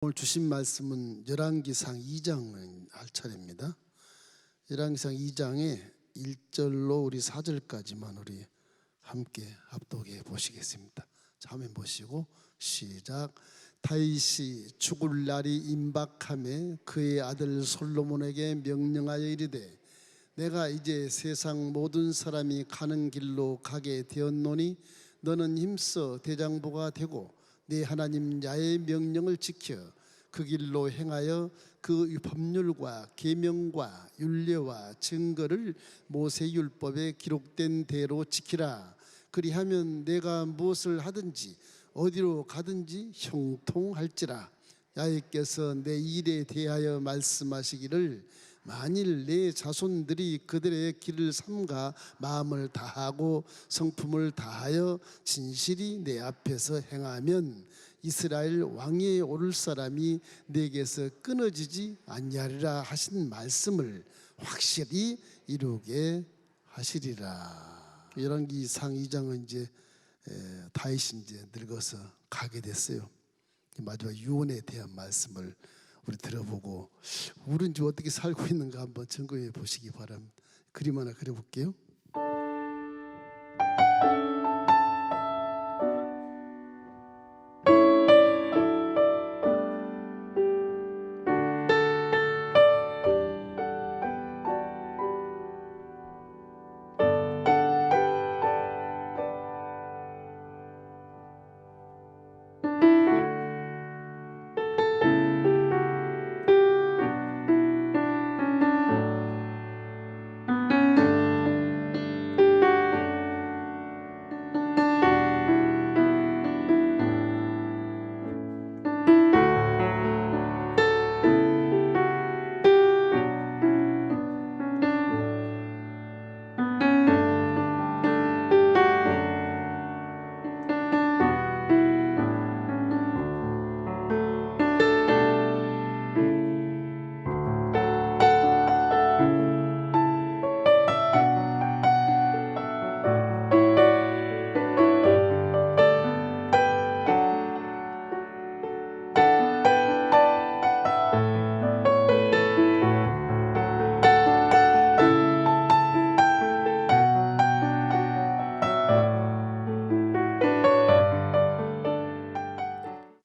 오늘 주신 말씀은 열왕기상 2장 할 차례입니다. 열왕기상 2장의 1절로 우리 4절까지만 우리 함께 합독해 보시겠습니다. 자, 화면 보시고 시작. 다윗이 죽을 날이 임박하매 그의 아들 솔로몬에게 명령하여 이르되 내가 이제 세상 모든 사람이 가는 길로 가게 되었노니 너는 힘써 대장부가 되고 네 하나님 야의 명령을 지켜 그 길로 행하여 그 법률과 계명과 율례와 증거를 모세 율법에 기록된 대로 지키라. 그리하면 내가 무엇을 하든지 어디로 가든지 형통할지라. 야훼께서 내 일에 대하여 말씀하시기를 만일 내 자손들이 그들의 길을 삼가 마음을 다하고 성품을 다하여 진실이 내 앞에서 행하면 이스라엘 왕위에 오를 사람이 내게서 끊어지지 아니하리라 하신 말씀을 확실히 이루게 하시리라. 열왕기상 2장은 이제 다윗이 이제 늙어서 가게 됐어요. 마지막 유언에 대한 말씀을 우리 들어보고 우리는 지금 어떻게 살고 있는가 한번 점검해 보시기 바랍니다. 그림 하나 그려볼게요.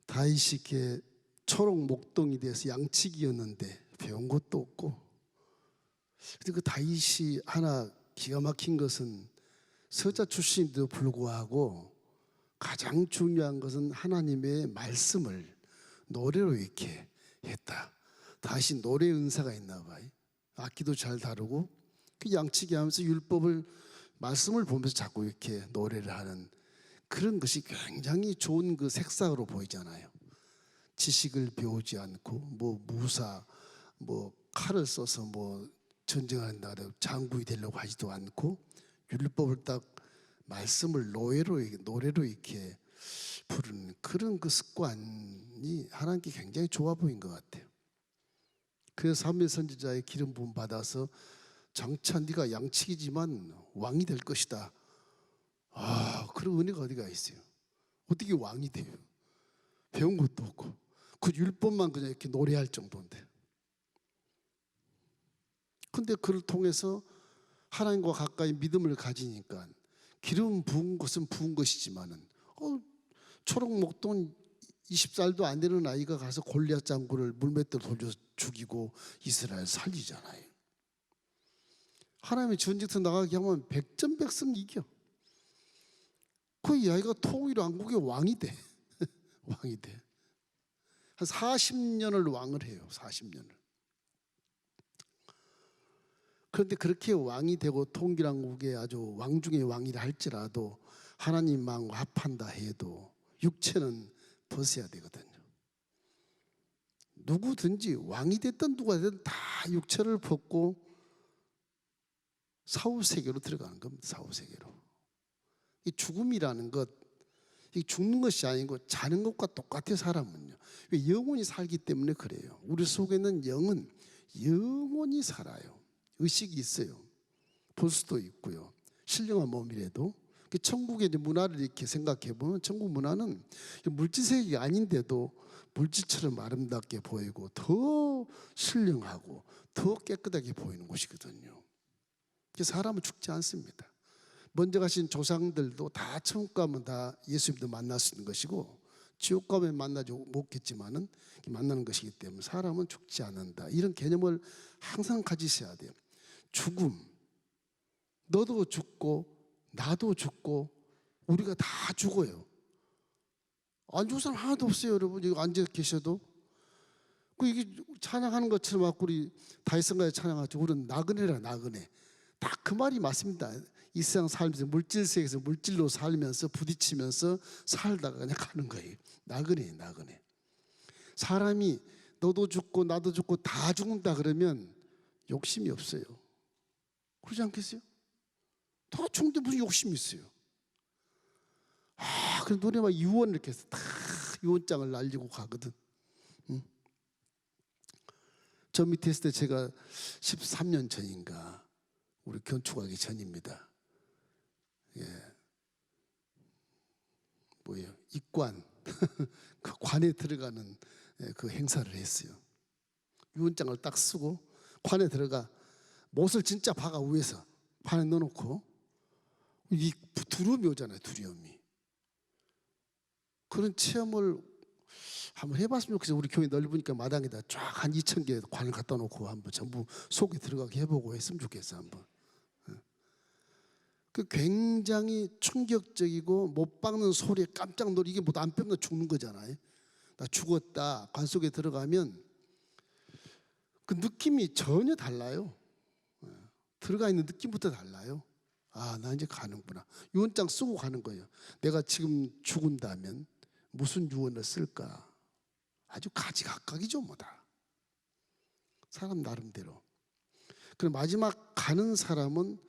다윗이 이렇게 초록 목동이 돼서 양치기였는데 배운 것도 없고, 근데 그 다윗이 하나 기가 막힌 것은 서자 출신인데도 불구하고 가장 중요한 것은 하나님의 말씀을 노래로 이렇게 했다. 다윗이 노래 은사가 있나 봐요. 악기도 잘 다루고 그 양치기 하면서 율법을 말씀을 보면서 자꾸 이렇게 노래를 하는 그런 것이 굉장히 좋은 그 색상으로 보이잖아요. 지식을 배우지 않고 뭐 무사 뭐 칼을 써서 뭐 전쟁한다 장군이 되려고 하지도 않고 율법을 딱 말씀을 노래로 이렇게 부르는 그런 그 습관이 하나님께 굉장히 좋아 보인 것 같아요. 그래서 사무엘 선지자의 기름 부음 받아서 장차 네가 양치기지만 왕이 될 것이다. 그런 은혜가 어디가 있어요? 어떻게 왕이 돼요? 배운 것도 없고 그 율법만 그냥 이렇게 노래할 정도인데. 근데 그를 통해서 하나님과 가까이 믿음을 가지니까 기름 부은 것은 부은 것이지만은 초록 목동 20살도 안 되는 아이가 가서 골리앗 장군을 물맷대로 돌려서 죽이고 이스라엘 살리잖아요. 하나님의 전쟁터 나가게 하면 백전백승 이겨. 그 이 아이가 통일 왕국의 왕이 돼. 왕이 돼. 한 40년을 왕을 해요. 40년을. 그런데 그렇게 왕이 되고 통일왕국의 아주 왕 중의 왕이라 할지라도 하나님 마음과 합한다 해도 육체는 벗어야 되거든요. 누구든지 왕이 됐든 누가 됐든 다 육체를 벗고 사후세계로 들어가는 겁니다. 사후세계로. 이 죽음이라는 것, 이 죽는 것이 아니고 자는 것과 똑같아요. 사람은요. 영혼이 살기 때문에 그래요. 우리 속에 있는 영은 영원히 살아요. 의식이 있어요. 볼 수도 있고요. 신령한 몸이라도 그 천국의 이제 문화를 이렇게 생각해 보면 천국 문화는 물질 세계가 아닌데도 물질처럼 아름답게 보이고 더 신령하고 더 깨끗하게 보이는 곳이거든요. 사람은 죽지 않습니다. 먼저 가신 조상들도 다 천국 가면 다 예수님도 만날 수 있는 것이고 지옥 가면 만나지 못겠지만은 만나는 것이기 때문에 사람은 죽지 않는다. 이런 개념을 항상 가지셔야 돼요. 죽음, 너도 죽고 나도 죽고 우리가 다 죽어요. 안 죽을 사람 하나도 없어요, 여러분. 여기 앉아 계셔도. 이게 찬양하는 것처럼 막 우리 다윗성가에 찬양하죠. 우리는 나그네라 나그네. 딱 그 말이 맞습니다. 이 세상 살면서 물질 세계에서 물질로 살면서 부딪히면서 살다가 그냥 가는 거예요. 나그네 나그네. 사람이 너도 죽고 나도 죽고 다 죽는다 그러면 욕심이 없어요. 그러지 않겠어요? 다 죽는데 무슨 욕심이 있어요? 그래서 노래 막 유언 이렇게 해서 다 유언장을 날리고 가거든. 응? 저 밑에 있을 때 제가 13년 전인가 우리 건축하기 전입니다. 뭐예요? 입관 그 관에 들어가는 그 행사를 했어요. 유언장을 딱 쓰고 관에 들어가 못을 진짜 박아 위에서 판에 넣어놓고 이 두려움이 오잖아요. 두려움이. 그런 체험을 한번 해봤으면 좋겠어요. 우리 교회 넓으니까 마당에다 쫙 한 2,000개 관을 갖다 놓고 한번 전부 속에 들어가게 해보고 했으면 좋겠어요. 한번. 그 굉장히 충격적이고 못 박는 소리에 깜짝 놀라. 이게 뭐 안 빼면 죽는 거잖아요. 나 죽었다. 관 속에 들어가면 그 느낌이 전혀 달라요. 들어가 있는 느낌부터 달라요. 나 이제 가는구나. 유언장 쓰고 가는 거예요. 내가 지금 죽은다면 무슨 유언을 쓸까? 아주 가지각각이죠, 뭐다. 사람 나름대로. 그럼 마지막 가는 사람은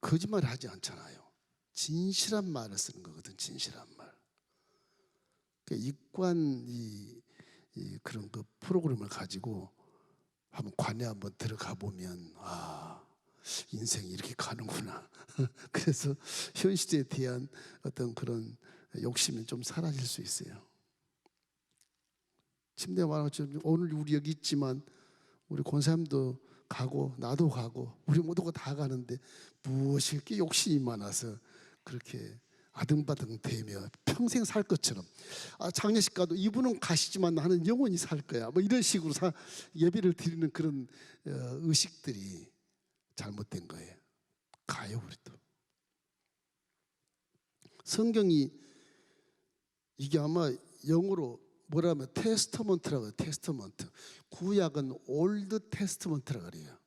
거짓말을 하지 않잖아요. 진실한 말을 쓰는 거거든. 진실한 말. 그러니까 입관 그런 그 프로그램을 가지고 한번 관에 한번 들어가 보면 인생이 이렇게 가는구나. 그래서 현실에 대한 어떤 그런 욕심이 좀 사라질 수 있어요. 침대 말하자면 오늘 우리 여기 있지만 우리 권사님도 가고 나도 가고 우리 모두가 다 가는데 무엇이 이렇게 욕심이 많아서 그렇게 아등바등 되며 평생 살 것처럼 장례식 가도 이분은 가시지만 나는 영원히 살 거야 뭐 이런 식으로 예배를 드리는 그런 의식들이 잘못된 거예요. 가요 우리도. 성경이 이게 아마 영어로 뭐라 하면 테스터먼트라고 해요. 테스터먼트. 구약은 올드 테스터먼트라고 그래요.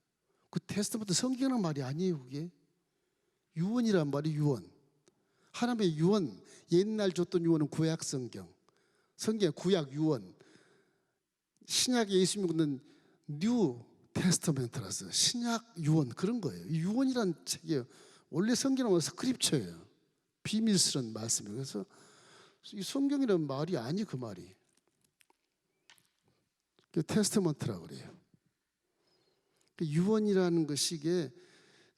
그 테스터먼트 성경이라는 말이 아니에요. 그게 유언이란 말이 유언. 하나님의 유언. 옛날 줬던 유언은 구약 성경. 성경 구약 유언. 신약에 예수님은 뉴 테스터먼트라서 신약 유언 그런 거예요. 유언이란 책이에요. 원래 성경은 스크립처예요. 비밀스러운 말씀이에요. 그래서 이 성경이라는 말이 아니 그 말이. 그 테스트먼트라고 그래요. 그 유언이라는 것이 이게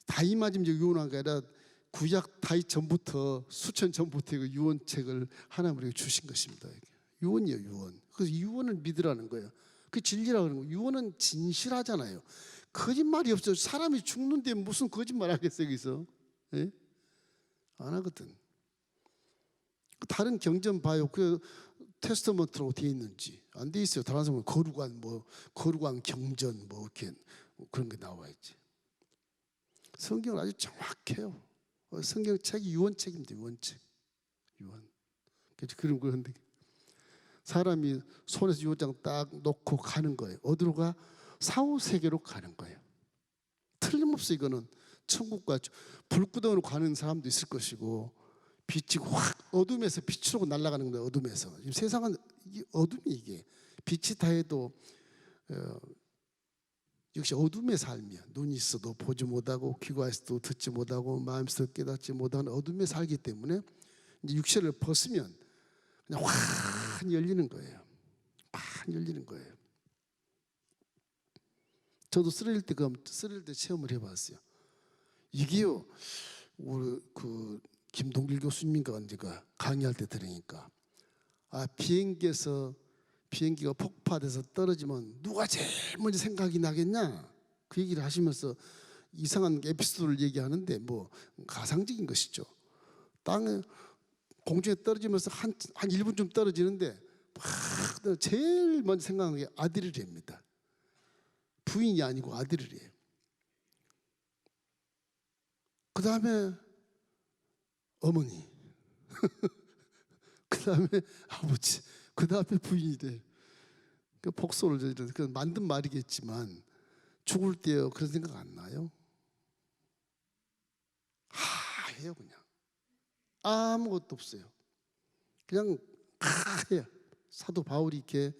다이마짐적 유언한 게 아니라 구약 다이 전부터 수천 전부터 그 유언책을 하나님 우리에게 주신 것입니다. 유언이에요, 유언. 그래서 유언을 믿으라는 거예요. 그 진리라고 하는 거예요. 유언은 진실하잖아요. 거짓말이 없어요. 사람이 죽는데 무슨 거짓말 하겠어요, 여기서? 예? 안 하거든. 다른 경전 봐요. 그 테스트먼트로 되어 있는지 안 돼 있어요. 다른 사람은 거룩한 경전 이렇게 그런 게 나와 있지. 성경은 아주 정확해요. 성경 책이 유언책입니다. 유언책. 유언. 그런 그런데 사람이 손에서 유언장 딱 놓고 가는 거예요. 어디로 가? 사후 세계로 가는 거예요. 틀림없이 이거는 천국과 불구덩이로 가는 사람도 있을 것이고. 빛이 확 어둠에서 빛으로 날아가는 거예요. 어둠에서. 세상은 어둠이 이게 빛이 다해도 역시 어둠의 삶이야. 눈이 있어도 보지 못하고 귀가 있어도 듣지 못하고 마음에서 깨닫지 못하는 어둠에 살기 때문에 이제 육체를 벗으면 그냥 확 열리는 거예요. 확 열리는 거예요. 저도 쓰러질 때 체험을 해봤어요. 이게요, 우리 그 김동길 교수님인가 언제가 강의할 때 들으니까 비행기가 폭파돼서 떨어지면 누가 제일 먼저 생각이 나겠냐 그 얘기를 하시면서 이상한 에피소드를 얘기하는데 뭐 가상적인 것이죠. 땅에 공중에 떨어지면서 한 1분쯤 떨어지는데 막 제일 먼저 생각하는 게 아들이랍니다. 부인이 아니고 아들이래요. 그 다음에 어머니, 그 다음에 아버지, 그 다음에 부인이래. 그 복소를 그 만든 말이겠지만 죽을 때요 그런 생각 안 나요? 해요 그냥. 아무것도 없어요. 그냥 해요. 사도 바울이 이렇게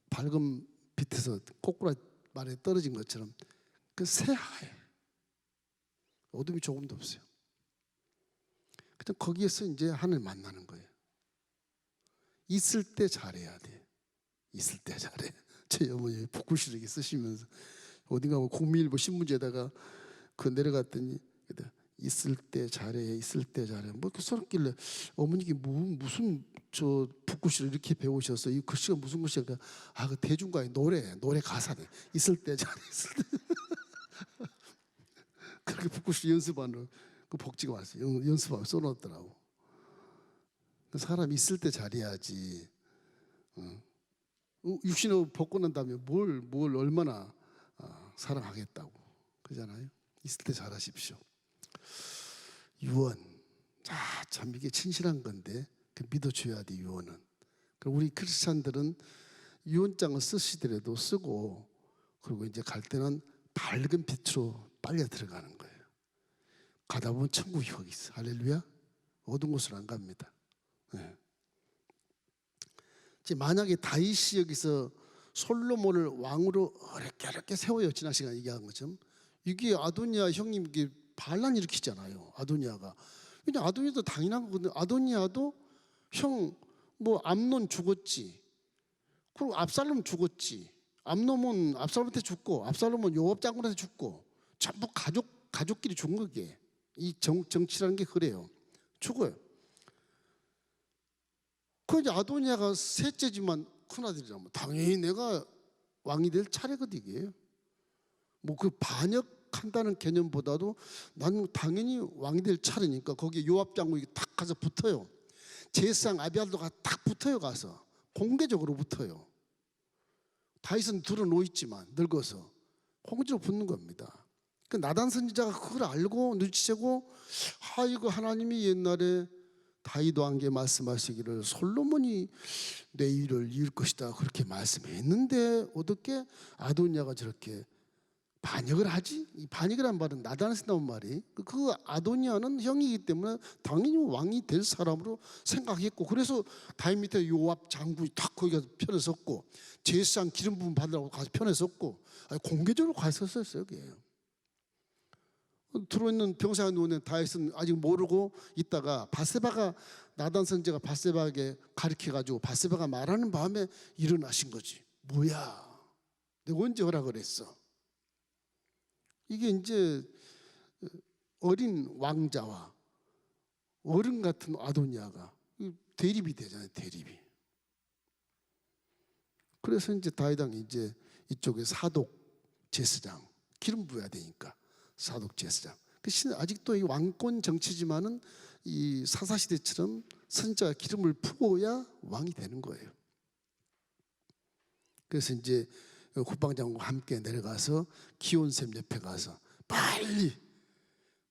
밝은 빛에서 꼬꾸라 말에 떨어진 것처럼 그 새하얘. 어둠이 조금도 없어요. 그냥 거기에서 이제 하늘 만나는 거예요. 있을 때 잘해야 돼. 있을 때 잘해. 제 어머니 북구시르기 쓰시면서 어딘가 국민일보 신문지에다가 그 내려갔더니 있을 때 잘해, 있을 때 잘해. 뭐 그 서럽길래 어머니께 무슨 저 북구시를 이렇게 배우셔서 이 글씨가 무슨 글씨야? 그 대중가의 노래 가사네. 있을 때 잘해, 있을 때. 그렇게 북구시 연습하는 그 복지가 왔어요. 연습하고 써놨더라고. 사람 있을 때 잘해야지. 육신을 벗고 난 다음에 뭘 얼마나 사랑하겠다고 그러잖아요. 있을 때 잘하십시오. 유언, 참 이게 진실한 건데 믿어줘야 돼. 유언은. 그럼 우리 크리스찬들은 유언장을 쓰시더라도 쓰고 그리고 이제 갈 때는 밝은 빛으로 빨려 들어가는 거예요. 가다 보면 천국이 거기 있어. 할렐루야. 어두운 곳으로 안 갑니다. 네. 만약에 다윗이 여기서 솔로몬을 왕으로 어렵게 세워요. 지난 시간에 얘기한 것처럼 이게 아도니아 형님 이게 반란 일으키잖아요. 아도니아가. 그냥 아도니아도 당연한 거거든요. 아도니아도 형 뭐 암논 죽었지. 그리고 압살롬 죽었지. 암논은 압살롬한테 죽고 압살롬은 요압 장군한테 죽고 전부 가족끼리 죽은 거게. 이 정치라는 게 그래요. 죽어요. 그 이제 아도니아가 셋째지만 큰아들이라면 당연히 내가 왕이 될 차례거든 이게. 뭐 그 반역한다는 개념보다도 난 당연히 왕이 될 차례니까 거기에 요압 장군이 탁 가서 붙어요. 제사장 아비아도가 딱 붙어요. 가서 공개적으로 붙어요. 다윗은 들어놓 있지만 늙어서 공개적으로 붙는 겁니다. 그 나단 선지자가 그걸 알고 눈치채고 이거 하나님이 옛날에 다윗 왕에게 말씀하시기를 솔로몬이 내 일을 이을 것이다 그렇게 말씀했는데 어떻게 아도니아가 저렇게 반역을 하지? 이 반역이란 말은 나단에서 나온 말이 그 아도니아는 형이기 때문에 당연히 왕이 될 사람으로 생각했고 그래서 다윗 밑에 요압 장군이 탁 거기 가서 편에 섰고 제사장 기름 부음 받으라고 가서 편에 섰고 공개적으로 가서 섰어요. 그게. 들어있는 병사가 누우는 다윗은 아직 모르고 있다가 바세바가 나단 선지자가 바세바에게 가르쳐가지고 바세바가 말하는 밤에 일어나신 거지. 뭐야? 내가 언제 허락을 했어? 이게 이제 어린 왕자와 어른 같은 아도니아가 대립이 되잖아요. 대립이. 그래서 이제 다윗 왕이 이제 이쪽에 사독 제사장 기름 부어야 되니까. 사독 제사장. 아직도 이 왕권 정치지만은 이 사사시대처럼 선지자가 기름을 부어야 왕이 되는 거예요. 그래서 이제 국방장관과 함께 내려가서 기온샘 옆에 가서 빨리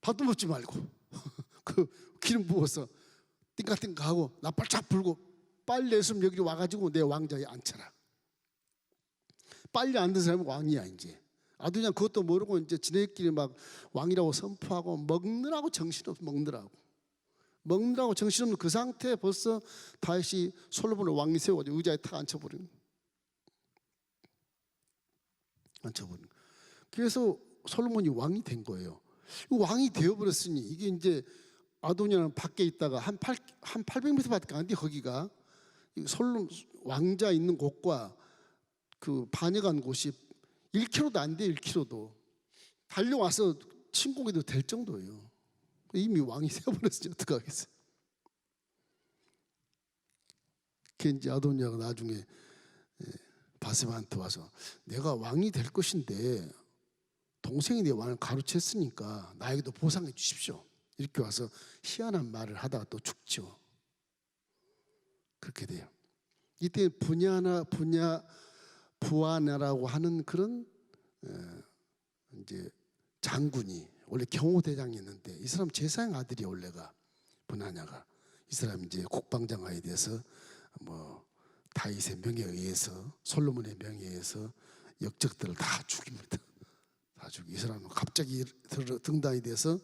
밥도 먹지 말고 그 기름 부어서 띵까띵까하고 나팔 불고 빨리 했으면 여기 와가지고 내 왕자에 앉혀라. 빨리 앉은 사람은 왕이야 이제. 아도니아 그것도 모르고 이제 지네끼리 막 왕이라고 선포하고 먹느라고 정신없어. 먹느라고 정신없는 그 상태에 벌써 다윗이 솔로몬을 왕이 세워가지고 의자에 탁 앉혀버린. 그래서 솔로몬이 왕이 된 거예요. 왕이 되어버렸으니 이게 이제 아도니아는 밖에 있다가 한 800m밖에 안 돼. 거기가 왕자 있는 곳과 그 반역한 곳이 1km도 안 돼. 1km도 달려와서 침공해도 될 정도예요. 이미 왕이 되어버렸으니 어떡하겠어요. 이제 아도니아가 나중에 바세바한테 와서 내가 왕이 될 것인데 동생이 내 왕을 가로챘으니까 나에게도 보상해 주십시오. 이렇게 와서 희한한 말을 하다가 또 죽죠. 그렇게 돼요. 이때 부하나라고 하는 그런 이제 장군이 원래 경호대장이었는데 이 사람 제사장 아들이 원래가 분하냐가 이 사람 이제 국방장관에 대해서 뭐 다윗의 명에 의해서 솔로몬의 명에 의해서 역적들을 다 죽입니다. 다 죽이. 이 사람은 갑자기 등단이 돼서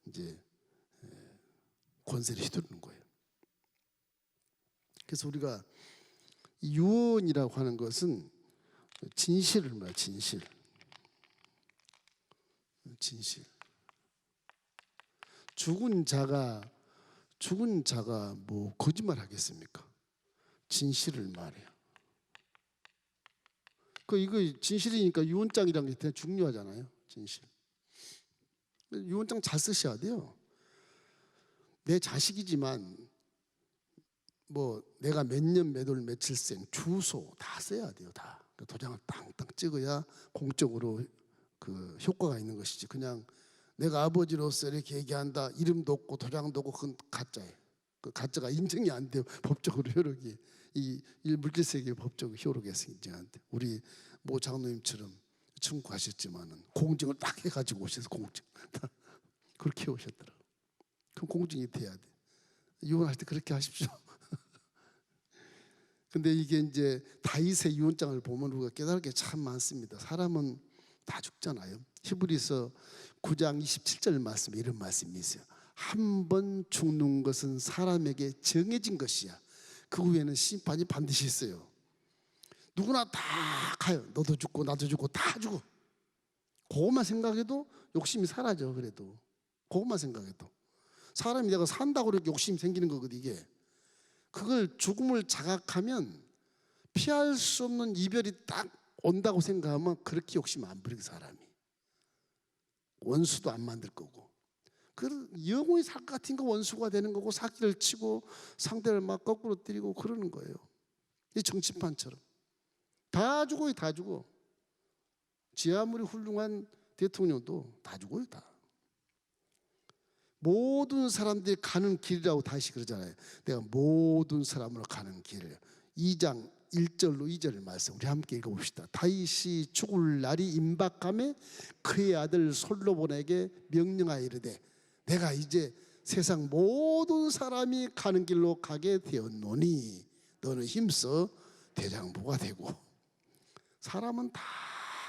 이제 권세를 휘두르는 거예요. 그래서 우리가 유언이라고 하는 것은 진실을 말해요. 진실. 죽은 자가 뭐 거짓말 하겠습니까? 진실을 말해요. 이거 진실이니까 유언장이라는 게 되게 중요하잖아요. 진실. 유언장 잘 쓰셔야 돼요. 내 자식이지만 뭐 내가 몇 년 몇 월 며칠생 주소 다 써야 돼요. 다 도장을 땅땅 찍어야 공적으로 그 효과가 있는 것이지. 그냥 내가 아버지로서 이렇게 얘기한다 이름도 없고 도장도 없고 그건 가짜예요. 그 가짜가 인정이 안 돼요. 법적으로 효력이 이 물질세계의 법적으로 효력에서 인정 안 돼. 우리 모 장로님처럼 청구하셨지만은 공증을 딱 해가지고 오셔서 공증 딱 그렇게 오셨더라고. 그럼 공증이 돼야 돼. 유언할 때 그렇게 하십시오. 근데 이게 이제 다윗의 유언장을 보면 우리가 깨달을 게 참 많습니다. 사람은 다 죽잖아요. 히브리서 9장 27절 말씀에 이런 말씀이 있어요. 한 번 죽는 것은 사람에게 정해진 것이야. 그 후에는 심판이 반드시 있어요. 누구나 다 가요. 너도 죽고 나도 죽고 다 죽어. 그것만 생각해도 욕심이 사라져. 그래도 그것만 생각해도 사람이 내가 산다고 이렇게 욕심이 생기는 거거든. 이게 그걸 죽음을 자각하면 피할 수 없는 이별이 딱 온다고 생각하면 그렇게 욕심 안 부리고 사람이 원수도 안 만들 거고 그 영원히 살 것 같은 거 원수가 되는 거고 사기를 치고 상대를 막 거꾸로 때리고 그러는 거예요. 이 정치판처럼 다 죽어요. 다 죽어. 지 아무리 훌륭한 대통령도 다 죽어요. 다. 모든 사람들이 가는 길이라고 다시 그러잖아요. 내가 모든 사람으로 가는 길을 2장 1절로 2절의 말씀 우리 함께 읽어봅시다. 다윗이 죽을 날이 임박함에 그의 아들 솔로몬에게 명령하여 이르되 내가 이제 세상 모든 사람이 가는 길로 가게 되었노니 너는 힘써 대장부가 되고. 사람은 다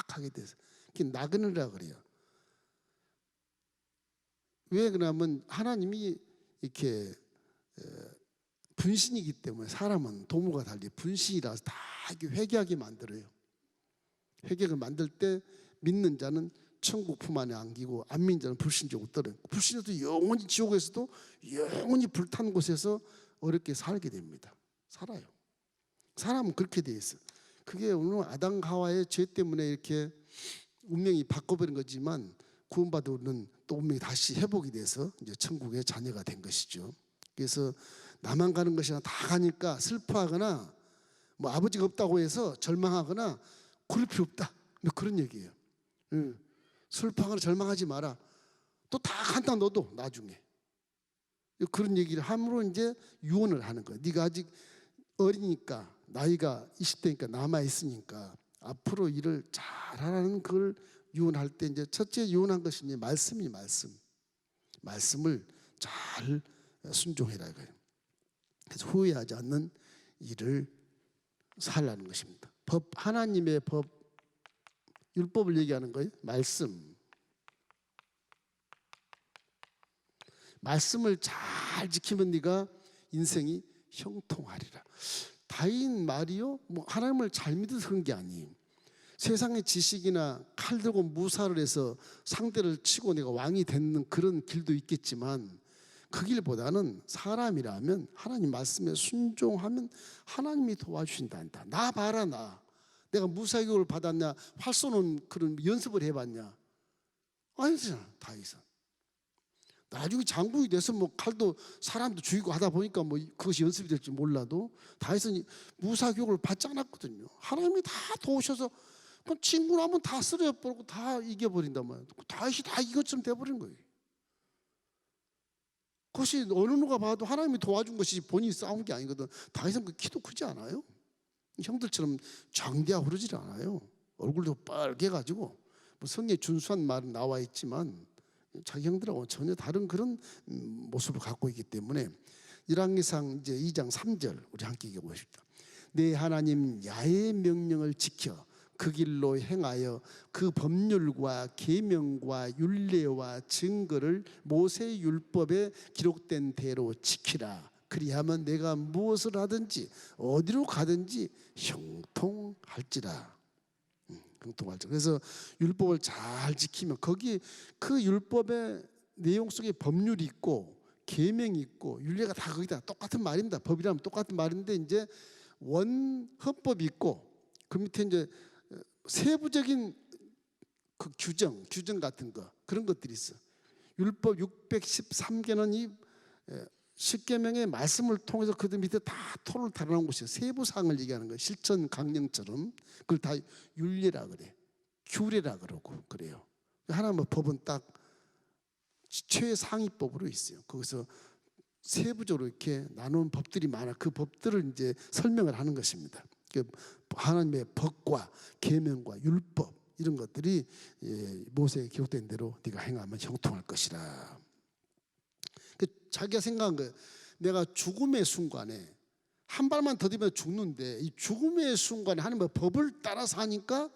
가게 돼서 나그네라 그래요. 왜 그러냐면 하나님이 이렇게 분신이기 때문에 사람은 도무가 달리 분신이라서 다 이렇게 회개하게 만들어요. 회개를 만들 때 믿는 자는 천국 품 안에 안기고 안 믿는 자는 불신적으로 떨어요. 불신자도 영원히 지옥에서도 영원히 불탄 곳에서 어렵게 살게 됩니다. 살아요. 사람은 그렇게 돼 있어요. 그게 오늘 아담 하와의 죄 때문에 이렇게 운명이 바꿔버린 거지만 구원받은 우리는 또 운명이 다시 회복이 돼서 이제 천국의 자녀가 된 것이죠. 그래서 나만 가는 것이 아니라 다 가니까 슬퍼하거나 뭐 아버지가 없다고 해서 절망하거나 그럴 필요 없다. 뭐 그런 얘기예요. 슬퍼하거나 절망하지 마라. 또 다 간다 너도 나중에. 그런 얘기를 함으로 이제 유언을 하는 거예요. 네가 아직 어리니까 나이가 20대니까 남아 있으니까 앞으로 일을 잘하라는 걸 유언할 때 이제 첫째 유언한 것이 이제 말씀을 잘 순종해라 이거예요. 그래서 후회하지 않는 일을 살라는 것입니다. 하나님의 법 율법을 얘기하는 거예요. 말씀을 잘 지키면 네가 인생이 형통하리라. 다윗 말이요, 뭐 하나님을 잘 믿어서 그런 게 아니에요. 세상의 지식이나 칼 들고 무사를 해서 상대를 치고 내가 왕이 되는 그런 길도 있겠지만 그 길보다는 사람이라면 하나님 말씀에 순종하면 하나님이 도와주신다. 나 봐라 나. 내가 무사교육을 받았냐, 활 쏘는 그런 연습을 해봤냐. 아니잖아 다윗은. 나중에 장군이 돼서 뭐 칼도 사람도 죽이고 하다 보니까 뭐 그것이 연습이 될지 몰라도 다윗은 무사교육을 받지 않았거든요. 하나님이 다 도우셔서 그 친구를 하면 다 쓰러져버리고 다 이겨버린단 말이에요. 다윗이 다 이것처럼 돼버린 거예요. 그것이 어느 누가 봐도 하나님이 도와준 것이 본인이 싸운 게 아니거든. 다윗은 그 키도 크지 않아요. 형들처럼 장대하고 그러질 않아요. 얼굴도 빨개가지고 뭐 성경에 준수한 말은 나와 있지만 자기 형들하고 전혀 다른 그런 모습을 갖고 있기 때문에 열왕기상 이제 2장 3절 우리 함께 읽어보십시다. 내 하나님 야훼의 명령을 지켜 그 길로 행하여 그 법률과 계명과 율례와 증거를 모세의 율법에 기록된 대로 지키라. 그리하면 내가 무엇을 하든지 어디로 가든지 형통할지라. 형통할지라. 그래서 율법을 잘 지키면 거기 그 율법의 내용 속에 법률이 있고 계명이 있고 율례가 다 거기다 똑같은 말입니다. 법이라면 똑같은 말인데 이제 원헌법이 있고 그 밑에 이제 세부적인 그 규정 같은 거 그런 것들이 있어. 율법 613개는 이 십계명의 말씀을 통해서 그 밑에 다 토를 달아놓은 것이에요. 세부 사항을 얘기하는 거예요. 실천 강령처럼 그걸 다 율례라 그래, 규례라 그러고 그래요. 하나님의 법은 딱 최상위법으로 있어요. 거기서 세부적으로 이렇게 나눈 법들이 많아. 그 법들을 이제 설명을 하는 것입니다. 하나님의 법과 계명과 율법 이런 것들이 모세에 기록된 대로 네가 행하면 형통할 것이라. 자기가 생각한 거예요. 내가 죽음의 순간에 한 발만 더디면 죽는데 이 죽음의 순간에 하나님의 법을 따라서 하니까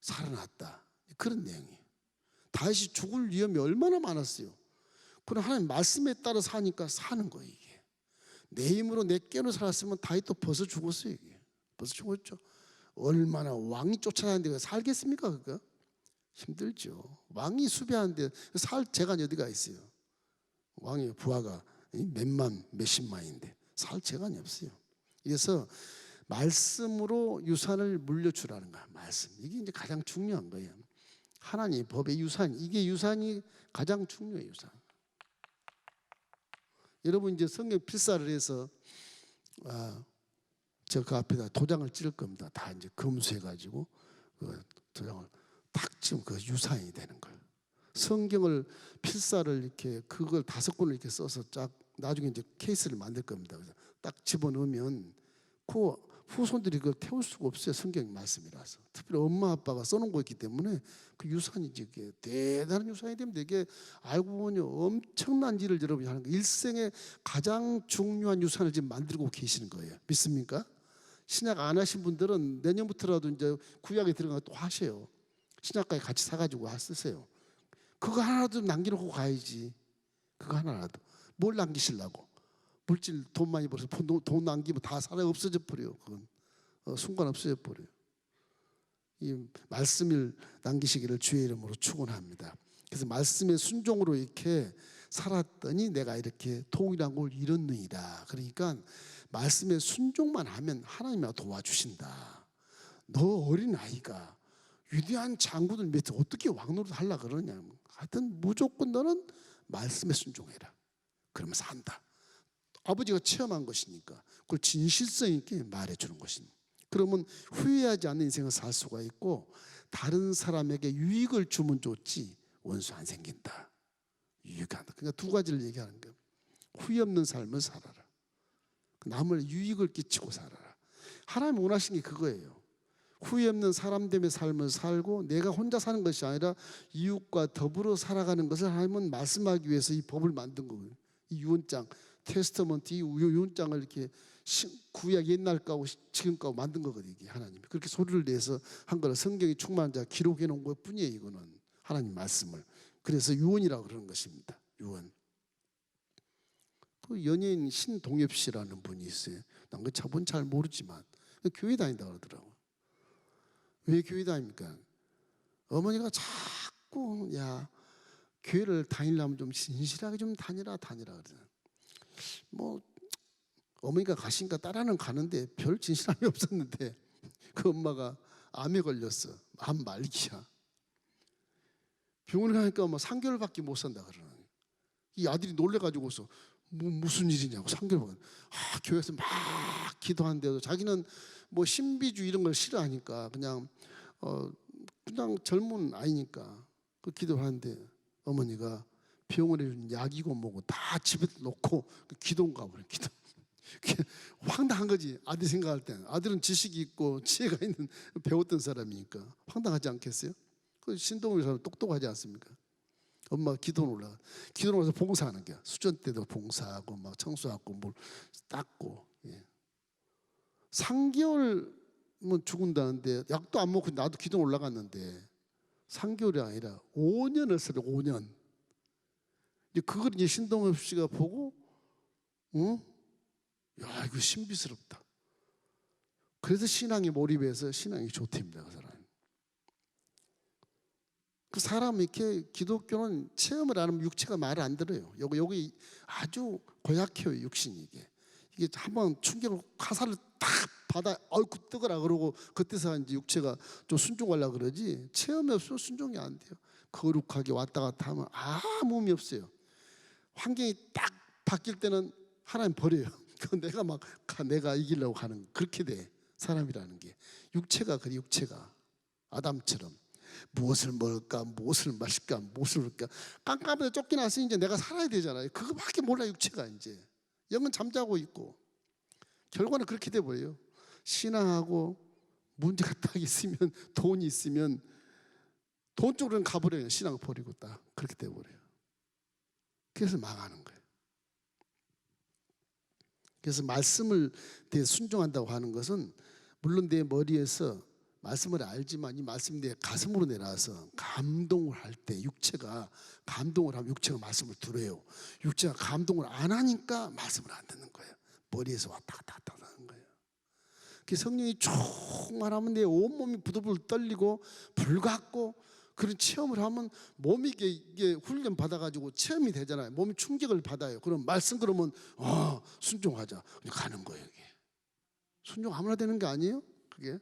살아났다. 그런 내용이에요. 다윗이 죽을 위험이 얼마나 많았어요. 그럼 하나님 말씀에 따라서 하니까 사는 거예요. 이게 내 힘으로 내 깨로 살았으면 다윗도 벌써 죽었어요. 이게 벌써 죽었죠. 얼마나 왕이 쫓아다니는데 살겠습니까? 그거 힘들죠. 왕이 수배하는데 살 재간이 어디가 있어요? 왕의 부하가 몇만 몇십만인데 살 재간이 없어요. 그래서 말씀으로 유산을 물려주라는 거야. 말씀 이게 이제 가장 중요한 거예요. 하나님 법의 유산 이게 유산이 가장 중요해요. 유산. 여러분 이제 성경 필사를 해서 저 그 앞에다 도장을 찍을 겁니다. 다 이제 검수해가지고 그 도장을 딱 찍으면 그 유산이 되는 거예요. 성경을 필사를 이렇게 그걸 5권을 이렇게 써서 쫙 나중에 이제 케이스를 만들 겁니다. 그래서 딱 집어넣으면 그 후손들이 그걸 태울 수가 없어요. 성경 말씀이라서. 특별히 엄마 아빠가 써놓은 거였기 때문에 그 유산이지 그게 대단한 유산이 되면 되게 알고 보니 엄청난 일을 여러분이 하는 거예요. 일생에 가장 중요한 유산을 지금 만들고 계시는 거예요. 믿습니까? 신약 안 하신 분들은 내년부터라도 이제 구약에 들어가서 또 하세요. 신약까지 같이 사가지고 쓰세요. 그거 하나라도 남겨놓고 가야지. 그거 하나라도. 뭘 남기시려고? 물질 돈 많이 벌어서 돈 남기면 다 사람 없어져 버려요. 그건 순간 없어져 버려요. 이 말씀을 남기시기를 주의 이름으로 축원합니다. 그래서 말씀의 순종으로 이렇게 살았더니 내가 이렇게 통일한 걸 이뤘느니라. 그러니까 말씀의 순종만 하면 하나님이 도와주신다. 너 어린 아이가 위대한 장군을 밑에 어떻게 왕노릇 하려고 그러냐. 하여튼 무조건 너는 말씀에 순종해라. 그러면 산다. 아버지가 체험한 것이니까 그걸 진실성 있게 말해주는 것입니다. 그러면 후회하지 않는 인생을 살 수가 있고 다른 사람에게 유익을 주면 좋지 원수 안 생긴다. 유익한다. 그러니까 2가지를 얘기하는 거예요. 후회 없는 삶을 살아라. 남을 유익을 끼치고 살아라. 하나님 원하시는 게 그거예요. 후회 없는 사람됨의 삶을 살고 내가 혼자 사는 것이 아니라 이웃과 더불어 살아가는 것을 하나님은 말씀하기 위해서 이 법을 만든 거예요. 이 유언장, 테스터먼트 이 유언장을 이렇게 구약 옛날 거하고 지금 거하고 만든 거거든요. 이게 하나님이 그렇게 소리를 내서 한 거라. 성경이 충만한 자 기록해 놓은 것 뿐이에요. 이거는 하나님 말씀을. 그래서 유언이라고 그러는 것입니다. 유언. 그 연예인 신동엽 씨라는 분이 있어요. 난 그 저분 잘 모르지만 교회 다닌다 그러더라고요. 왜 교회 다닙니까? 어머니가 자꾸 야 교회를 다니려면 좀 진실하게 좀 다니라 그러잖아요. 뭐 어머니가 가시니까 따라는 가는데 별 진실함이 없었는데 그 엄마가 암에 걸렸어. 암 말기야. 병원에 가니까 뭐 3개월밖에 못 산다 그러는. 이 아들이 놀래가지고서 무슨 일이냐고 3개월 교회에서 막 기도하는데도 자기는 뭐 신비주의 이런 걸 싫어하니까 그냥 젊은 아이니까 그 기도를 하는데 어머니가 병원에 준 약이고 뭐고 다 집에 놓고 기도인가 보네. 기도. 황당한 거지. 아들 생각할 때 아들은 지식이 있고 지혜가 있는 배웠던 사람이니까 황당하지 않겠어요? 그 신동엽 사람 똑똑하지 않습니까? 엄마가 기도는 올라가. 기도는 올라서 봉사하는 거야. 수전 때도 봉사하고 막 청소하고 뭘 닦고. 예. 3개월면 죽은다는데 약도 안 먹고 나도 기도 올라갔는데 3개월이 아니라 5년을 쓰래. 5년. 이제 그걸 이제 신동엽 씨가 보고, 야 이거 신비스럽다. 그래서 신앙에 몰입해서 신앙이 좋답니다. 그 사람. 그 사람 이렇게 기독교는 체험을 안 하면 육체가 말을 안 들어요. 여기 아주 고약해요. 육신이 이게 한번 충격을 화살을 딱 받아 어이구 뜨거라 그러고 그때서 이제 육체가 좀 순종하려고 그러지 체험이 없으면 순종이 안 돼요. 거룩하게 왔다 갔다 하면 아무 의미 없어요. 환경이 딱 바뀔 때는 하나님 버려요. 내가 이기려고 하는 그렇게 돼. 사람이라는 게 육체가 그래. 육체가 아담처럼 무엇을 먹을까 무엇을 마실까 무엇을 할까 깜깜하게 쫓겨나서 이제 내가 살아야 되잖아요. 그거밖에 몰라. 육체가 이제 영은 잠자고 있고 결과는 그렇게 돼 버려요. 신앙하고 문제가 딱 있으면 돈이 있으면 돈 쪽으로는 가버려요. 신앙 버리고 딱 그렇게 돼 버려요. 그래서 망하는 거예요. 그래서 말씀을 대해 순종한다고 하는 것은 물론 내 머리에서 말씀을 알지만 이 말씀이 내 가슴으로 내려와서 감동을 할 때 육체가 감동을 하면 육체가 말씀을 들어요. 육체가 감동을 안 하니까 말씀을 안 듣는 거예요. 머리에서 왔다 갔다 하는 거예요. 성령이 충만하면 내 온몸이 부들부들 떨리고 불같고 그런 체험을 하면 몸이 이게 훈련 받아가지고 체험이 되잖아요. 몸이 충격을 받아요. 그럼 말씀 그러면 순종하자. 가는 거예요. 이게 순종 아무나 되는 게 아니에요. 그게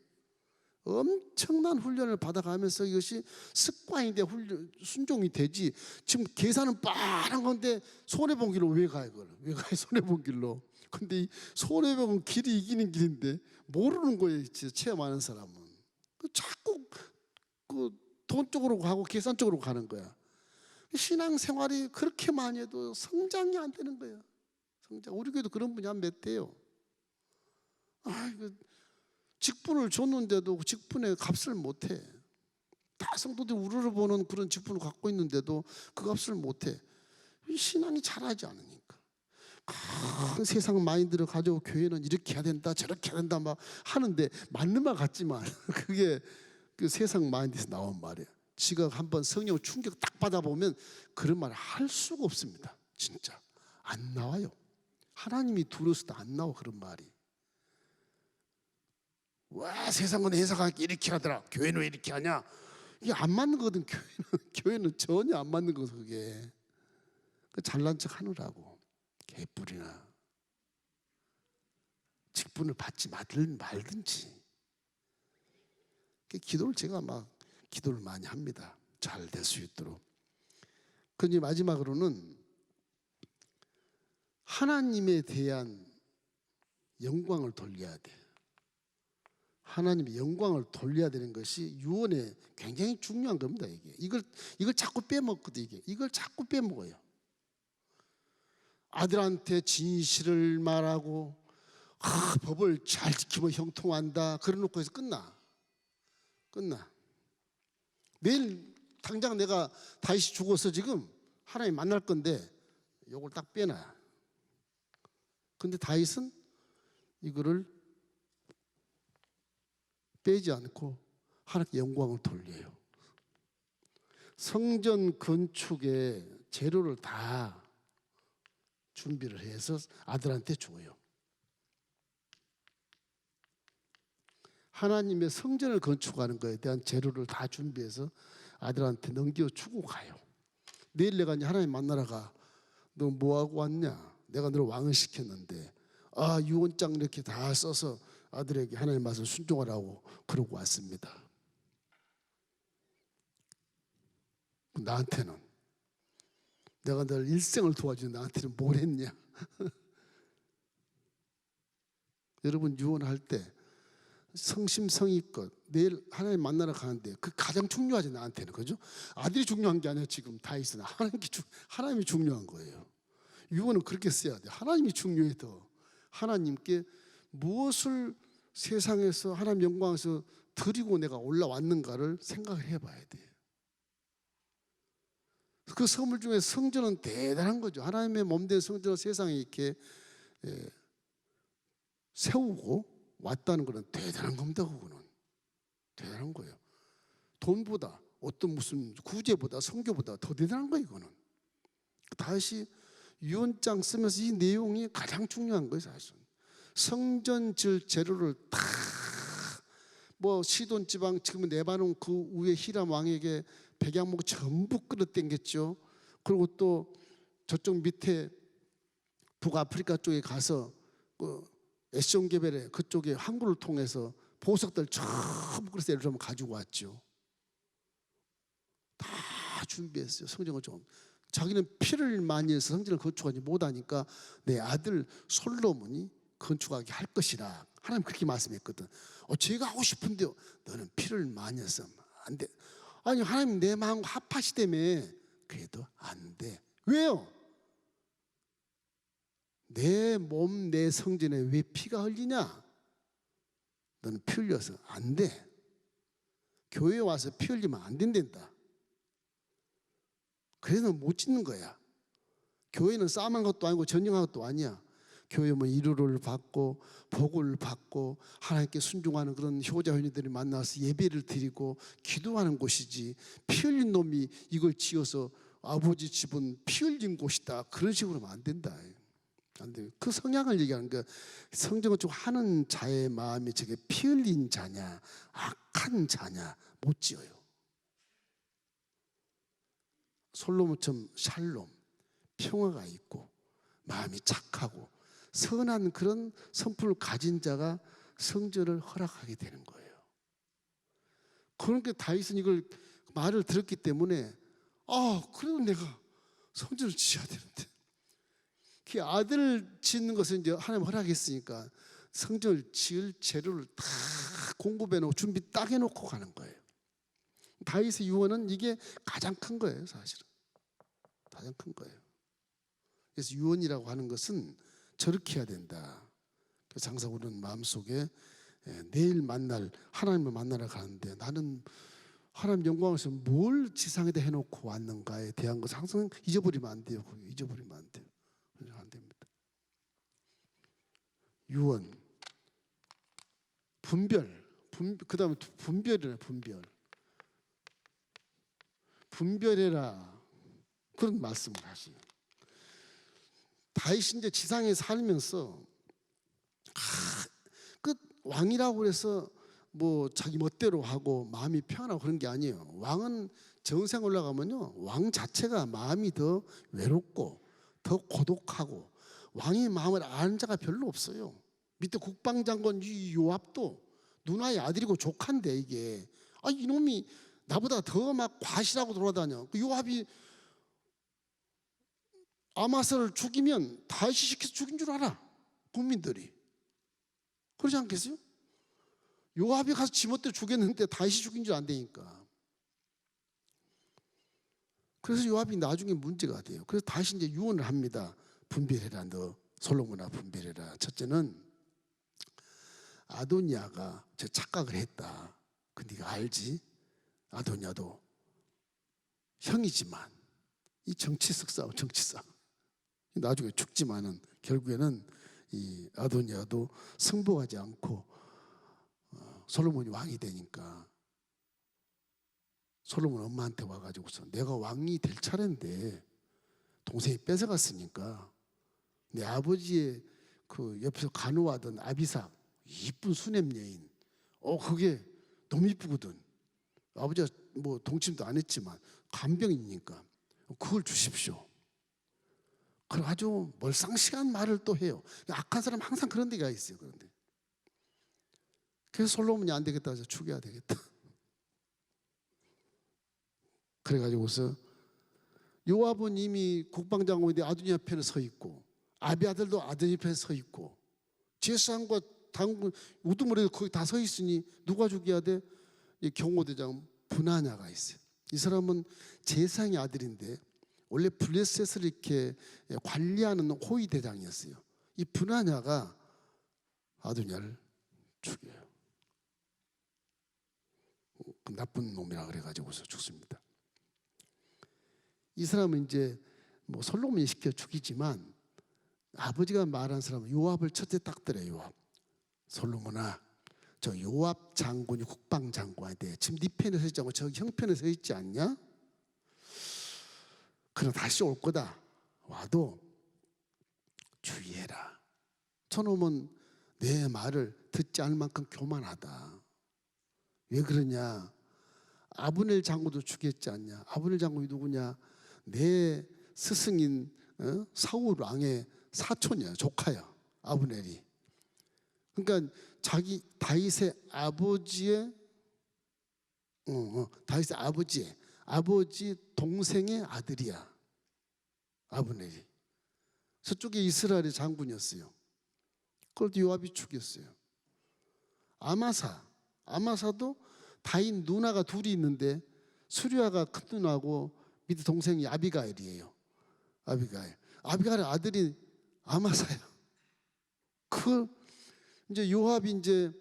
엄청난 훈련을 받아가면서 이것이 습관이 돼 순종이 되지. 지금 계산은 빠른 건데 손해본 길로 왜 가요? 왜 가요? 손해본 길로. 근데 이 손해본 길이 이기는 길인데 모르는 거예요. 진짜 체험하는 사람은 자꾸 돈 쪽으로 가고 계산 쪽으로 가는 거야. 신앙생활이 그렇게 많이 해도 성장이 안 되는 거예요. 우리 교회도 그런 분이 한 몇 대요. 직분을 줬는데도 직분의 값을 못해. 다 성도들이 우러러보는 그런 직분을 갖고 있는데도 그 값을 못해. 신앙이 자라지 않으니까. 큰 세상 마인드를 가지고 교회는 이렇게 해야 된다 저렇게 해야 된다 막 하는데 맞는 말 같지만 그게 그 세상 마인드에서 나온 말이에요. 지가 한번 성령 충격 딱 받아보면 그런 말을 할 수가 없습니다. 진짜 안 나와요. 하나님이 두려워서도 안 나와 그런 말이. 와 세상은 해석하기 이렇게 하더라. 교회는 왜 이렇게 하냐. 이게 안 맞는 거거든. 교회는 전혀 안 맞는 거죠. 그게 잘난 척 하느라고 개뿔이나 직분을 받지 말든지. 기도를 제가 기도를 많이 합니다. 잘 될 수 있도록. 그런데 마지막으로는 하나님에 대한 영광을 돌려야 돼. 하나님의 영광을 돌려야 되는 것이 유언에 굉장히 중요한 겁니다. 이걸 자꾸 빼먹거든. 이걸 자꾸 빼먹어요. 아들한테 진실을 말하고 법을 잘 지키면 형통한다. 그래놓고 해서 끝나. 내일 당장 내가 다시 죽어서 지금 하나님 만날 건데 요걸 딱 빼놔. 근데 다윗은 이거를 빼지 않고 하나님께 영광을 돌려요. 성전 건축에 재료를 다 준비를 해서 아들한테 줘요. 하나님의 성전을 건축하는 것에 대한 재료를 다 준비해서 아들한테 넘겨주고 가요. 내일 내가 이제 하나님 만나러 가. 너 뭐하고 왔냐? 내가 너를 왕을 시켰는데 유언장 이렇게 다 써서 아들에게 하나님 말씀 순종하라고 그러고 왔습니다. 나한테는 내가 널 일생을 도와주는 나한테는 뭘 했냐. 여러분 유언할 때 성심성의껏 내일 하나님 만나러 가는데 그 가장 중요하지 나한테는. 그죠? 아들이 중요한 게 아니야. 지금 다윗은 하나님이 중요한 거예요. 유언은 그렇게 써야 돼. 하나님이 중요해. 더 하나님께 무엇을 세상에서 하나님 영광에서 드리고 내가 올라왔는가를 생각을 해봐야 돼. 그 선물 중에 성전은 대단한 거죠. 하나님의 몸된 성전을 세상에 이렇게 세우고 왔다는 것은 대단한 겁니다. 그거는 대단한 거예요. 돈보다 어떤 무슨 구제보다 성교보다 더 대단한 거예요. 이거는 다시 유언장 쓰면서 이 내용이 가장 중요한 거예요. 사실은 성전 질 재료를 다 뭐 시돈 지방 지금 레바논 그 위에 히람 왕에게 백양목 전부 끌어당겼죠. 그리고 또 저쪽 밑에 북아프리카 쪽에 가서 그 에시온게벨에 그쪽에 항구를 통해서 보석들 전부 그래서 예루살렘 가지고 왔죠. 다 준비했어요. 성전을 좀 자기는 피를 많이 해서 성전을 건축하지 못하니까 내 아들 솔로몬이 건축하게 할 것이라 하나님 그렇게 말씀했거든. 제가 하고 싶은데요. 너는 피를 많이 해서 안 돼. 아니 하나님 내 마음과 합하시다며. 그래도 안 돼. 왜요? 내 몸 내 성전에 왜 피가 흘리냐? 너는 피 흘려서 안 돼. 교회에 와서 피 흘리면 안 된단다. 그래서 못 짓는 거야. 교회는 싸움한 것도 아니고 전쟁한 것도 아니야. 교회는 이루를 받고 복을 받고 하나님께 순종하는 그런 효자 효녀들이 만나서 예배를 드리고 기도하는 곳이지, 피 흘린 놈이 이걸 지어서 아버지 집은 피 흘린 곳이다 그런 식으로 하면 안 된다. 안 돼요. 그 성향을 얘기하는 거야. 성경을 좀 하는 자의 마음이 저게 피 흘린 자냐 악한 자냐 못 지어요. 솔로몬처럼 샬롬 평화가 있고 마음이 착하고 선한 그런 성품을 가진 자가 성전을 허락하게 되는 거예요. 그러니까 다윗은 이걸 말을 들었기 때문에 그래도 내가 성전을 지어야 되는데, 그 아들을 짓는 것을 이제 하나님 허락했으니까 성전을 지을 재료를 다 공급해 놓고 준비 딱 해놓고 가는 거예요. 다윗의 유언은 이게 가장 큰 거예요. 사실은 가장 큰 거예요. 그래서 유언이라고 하는 것은 저렇게 해야 된다. 그래서 항상 우리는 마음속에 내일 만날 하나님을 만나러 가는데 나는 하나님 영광에서 뭘 지상에다 해놓고 왔는가에 대한 것을 항상 잊어버리면 안 돼요. 잊어버리면 안 돼요. 안 됩니다. 유언, 그 다음에 분별이라 분별해라 그런 말씀을 하시요. 다윗이 이제 지상에 살면서 그 왕이라고 해서 뭐 자기 멋대로 하고 마음이 편하고 그런 게 아니에요. 왕은 정상 올라가면요 왕 자체가 마음이 더 외롭고 더 고독하고 왕의 마음을 아는 자가 별로 없어요. 밑에 국방장관 요압도 누나의 아들이고 조카인데 이게 이놈이 나보다 더 막 과실하고 돌아다녀. 그 요압이 아마사를 죽이면 다윗이 시켜서 죽인 줄 알아. 국민들이 그러지 않겠어요? 요압이 가서 지멋대로 죽였는데 다윗이 죽인 줄 안 되니까. 그래서 요압이 나중에 문제가 돼요. 그래서 다시 이제 유언을 합니다. 분별해라, 너 솔로몬아 분별해라. 첫째는 아도니아가 저 착각을 했다. 그 네가 알지? 아도니아도 형이지만 이 정치적 싸움, 정치 싸움. 나중에 죽지만은 결국에는 이 아도니아도 승복하지 않고 솔로몬이 왕이 되니까 솔로몬 엄마한테 와가지고서 내가 왕이 될 차례인데 동생이 뺏어갔으니까 내 아버지의 그 옆에서 간호하던 아비삭 이쁜 수냄 여인 그게 너무 이쁘거든. 아버지가 뭐 동침도 안 했지만 간병이니까 그걸 주십시오. 그럼 아주 멀상시한 말을 또 해요. 악한 사람 항상 그런 데가 있어요. 그런데 그래서 솔로몬이 안 되겠다 해서 죽여야 되겠다. 그래가지고서 요압은 이미 국방장군인데 아도니아 편에 서 있고, 아비아들도 아도니아 편에 서 있고, 제사장과 당군 우두머리도 거기 다 서 있으니 누가 죽여야 돼? 이 경호대장 분하냐가 있어요. 이 사람은 제사장의 아들인데 원래 블레셋을 이렇게 관리하는 호위 대장이었어요. 이 분하냐가 아도니아를 죽여요. 그 나쁜 놈이라 그래가지고서 죽습니다. 이 사람은 이제 뭐 솔로몬이 시켜 죽이지만 아버지가 말한 사람은 요압을 첫째 딱 들어요. 요압. 솔로몬아, 저 요압 장군이 국방장관이 돼. 지금 네 편에 서 있지 않고 저 형편에 서 있지 않냐? 그럼 다시 올 거다. 와도 주의해라. 저놈은 내 말을 듣지 않을 만큼 교만하다. 왜 그러냐? 아브넬 장군도 죽였지 않냐? 아브넬 장군이 누구냐? 내 스승인 사울 왕의 사촌이야, 조카야, 아브넬이. 그러니까 자기 다윗의 아버지의 다윗의 아버지 동생의 아들이야, 아브넬이. 저쪽에 이스라엘의 장군이었어요. 그걸 요압이 죽였어요. 아마사도 다윗 누나가 둘이 있는데 수리아가 큰 누나고 밑에 동생이 아비가일이에요. 아비가일 아들이 아마사야. 그 이제 요압이 이제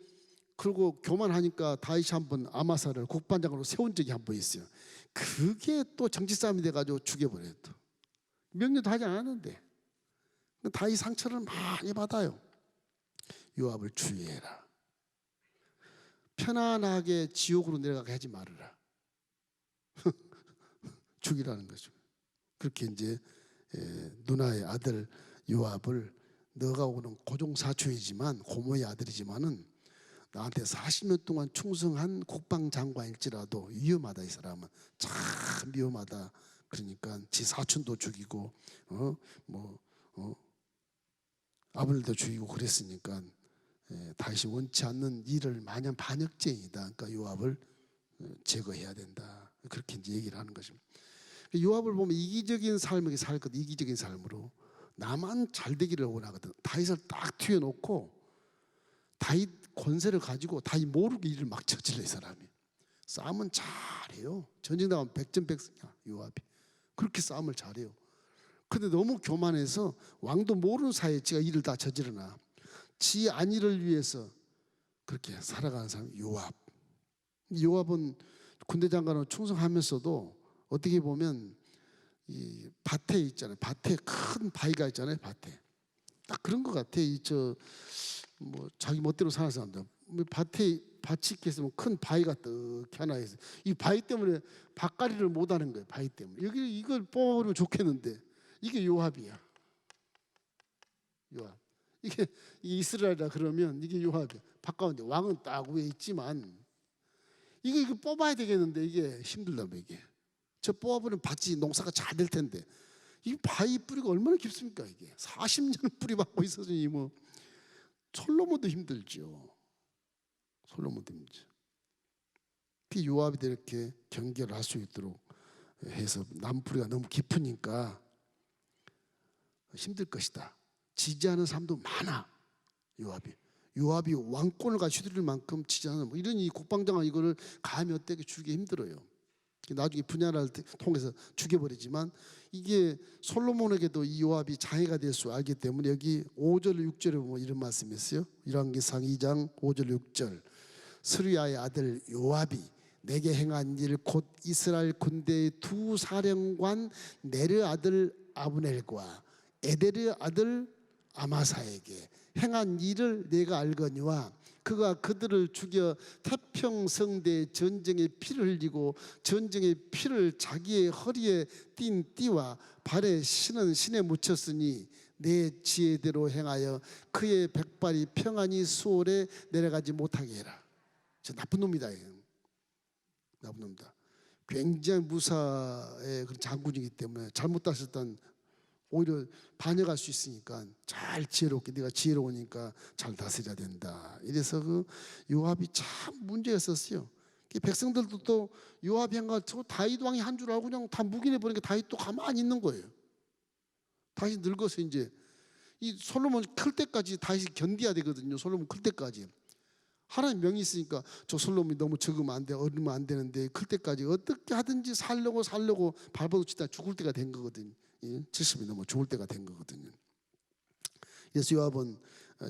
그리고 교만하니까 다윗이 한번 아마사를 국반장으로 세운 적이 한 번 있어요. 그게 또 정치 싸움이 돼가지고 죽여버려요. 또 명령도 하지 않았는데 다윗 상처를 많이 받아요. 요압을 주의해라. 편안하게 지옥으로 내려가게 하지 말아라. 죽이라는 거죠. 그렇게 이제 누나의 아들 요압을, 너가 오는 고종사촌이지만 고모의 아들이지만은 나한테 40년 동안 충성한 국방장관일지라도 위험하다. 이 사람은 참 위험하다. 그러니까 지 사촌도 죽이고 아버지도 죽이고 그랬으니까 다시 원치 않는 일을 마냥 반역죄이다. 그러니까 요압을 제거해야 된다. 그렇게 이제 얘기를 하는 것입니다. 요압을 보면 이기적인 삶을 살거든. 이기적인 삶으로 나만 잘 되기를 원하거든. 다윗을 딱 튀어놓고 다윗 권세를 가지고 다윗 모르게 일을 막 저질러. 이 사람이 싸움은 잘해요. 전쟁 나가면 백전백승이야 요압이. 그렇게 싸움을 잘해요. 근데 너무 교만해서 왕도 모르는 사이에 지가 일을 다 저지르나. 지 안위를 위해서 그렇게 살아가는 사람이 요압. 요압은 군대 장관으로 충성하면서도 어떻게 보면 이 밭에 있잖아요. 밭에 큰 바위가 있잖아요. 밭에 딱 그런 것 같아. 뭐 자기 멋대로 사는 사람들 밭에 밭이 이렇게 있으면 큰 바위가 떡 하나 있어. 이 바위 때문에 밭갈이를 못 하는 거예요. 바위 때문에. 여기 이걸 뽑아버리면 좋겠는데 이게 요압이야. 요압. 이게 이스라엘이라 그러면 이게 요압이야. 바깥에 왕은 딱 위에 있지만 이거 뽑아야 되겠는데 이게 힘들다며. 이게 저 뽑아버리면 밭이 농사가 잘 될 텐데 이 바위 뿌리가 얼마나 깊습니까? 이게 40년 뿌리 박고 있었으니 뭐 솔로몬도 힘들죠. 솔로몬도 힘들죠. 그 요압이 이렇게 경계를 할 수 있도록 해서 나무뿌리가 너무 깊으니까 힘들 것이다. 지지하는 사람도 많아. 요압이 왕권을 가지고 휘두를 만큼 지지하는 뭐 이런 이 국방장관 이거를 감히 어떻게 죽이기 힘들어요. 나중에 분야를 통해서 죽여버리지만 이게 솔로몬에게도 이 요압이 장애가 될 수 알기 때문에 여기 5절 6절에 보면 이런 말씀이 있어요. 열왕기상 2장 5절 6절. 스루야의 아들 요압이 내게 행한 일 곧 이스라엘 군대의 두 사령관 네르 아들 아브넬과 에데르 아들 아마사에게 행한 일을 내가 알거니와 그가 그들을 죽여 태평성대 전쟁의 피를 흘리고 전쟁의 피를 자기의 허리에 띤 띠와 발에 신은 신에 묻혔으니 내 지혜대로 행하여 그의 백발이 평안히 수월에 내려가지 못하게 해라. 저 나쁜 놈이다. 나쁜 놈이다. 굉장히 무사의 그런 장군이기 때문에 잘못 다스렸던 오히려 반역할 수 있으니까 잘 지혜롭게, 네가 지혜로우니까 잘 다스려야 된다. 이래서 그 요압이 참 문제였었어요. 백성들도 또 요압이 한가 저 다윗 왕이 한 줄 알고 그냥 다 묵인해 버리니까 다윗도 가만히 있는 거예요. 다윗이 늙어서 이제 이 솔로몬 클 때까지 다윗이 견뎌야 되거든요. 솔로몬 클 때까지. 하나님 명이 있으니까 저 솔로몬이 너무 적으면 안 돼, 어리면 안 되는데 클 때까지 어떻게 하든지 살려고 발버둥치다 죽을 때가 된 거거든요. 70이 넘어 죽을 때가 된 거거든요. 그래서 요압은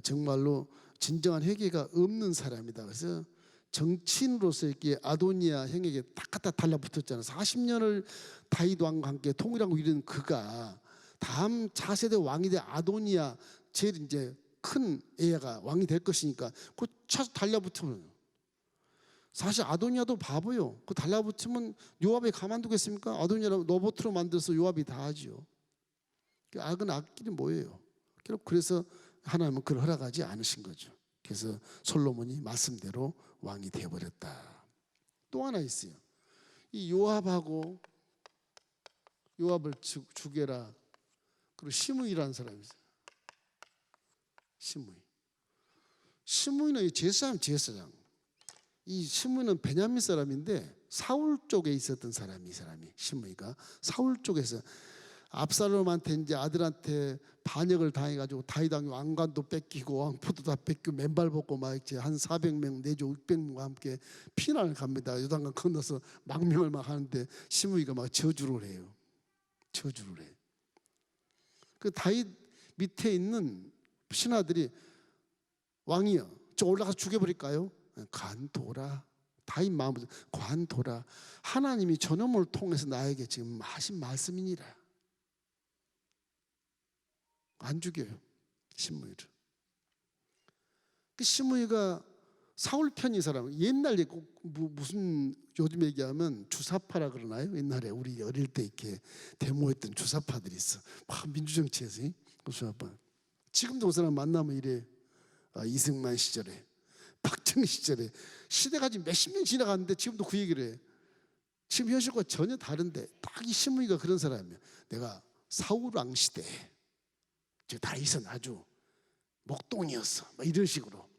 정말로 진정한 회개가 없는 사람이다. 그래서 정치인으로서 이렇게 아도니아 형에게 딱 갖다 달라붙었잖아요. 40년을 다윗 왕과 함께 통일하고 이런 그가 다음 차세대 왕이 될 아도니아 제일 이제 큰 애가 왕이 될 것이니까 그 차서 달라붙으면 사실 아도니아도 바보요. 그 달라붙으면 요압이 가만두겠습니까? 아도니아를 로봇으로 만들어서 요압이 다 하지요. 악은 악길이 뭐예요? 그래서 하나님은 그걸 허락하지 않으신 거죠. 그래서 솔로몬이 말씀대로 왕이 되어버렸다. 또 하나 있어요. 이 요압을 죽여라. 그리고 시므이라는 사람이 있어요. 시므이는 제사장. 이 시므이는 베냐민 사람인데 사울 쪽에 있었던 사람이, 이 사람이 시므이가 사울 쪽에서 압살롬한테 이제 아들한테 반역을 당해가지고 다윗 왕이 왕관도 뺏기고 왕포도 다 뺏기고 맨발 벗고 막 이제 한 400명 내지 600명과 함께 피난을 갑니다. 요단강 건너서 망명을 막 하는데 시므이가 막 저주를 해요. 저주를 해. 그 다윗 밑에 있는 신하들이 왕이여, 저 올라가서 죽여버릴까요? 관둬라. 다윗 마음으로 관둬라. 하나님이 저놈을 통해서 나에게 지금 하신 말씀이니라. 안 죽여요. 시므이를. 그 시므이가 사울 편인 사람. 옛날에 무슨 요즘 얘기하면 주사파라 그러나요? 옛날에 우리 어릴 때 이렇게 데모했던 주사파들이 있어. 막 민주정치에서 주사파. 지금도 그 사람 만나면 이래. 이승만 시절에, 박정희 시절에 시대가 지금 몇십 년 지나갔는데 지금도 그 얘기를 해. 지금 현실과 전혀 다른데 딱 이 시므이가 그런 사람이야. 내가 사울왕 시대에 저 다윗은 아주 목동이었어. 막 이런 식으로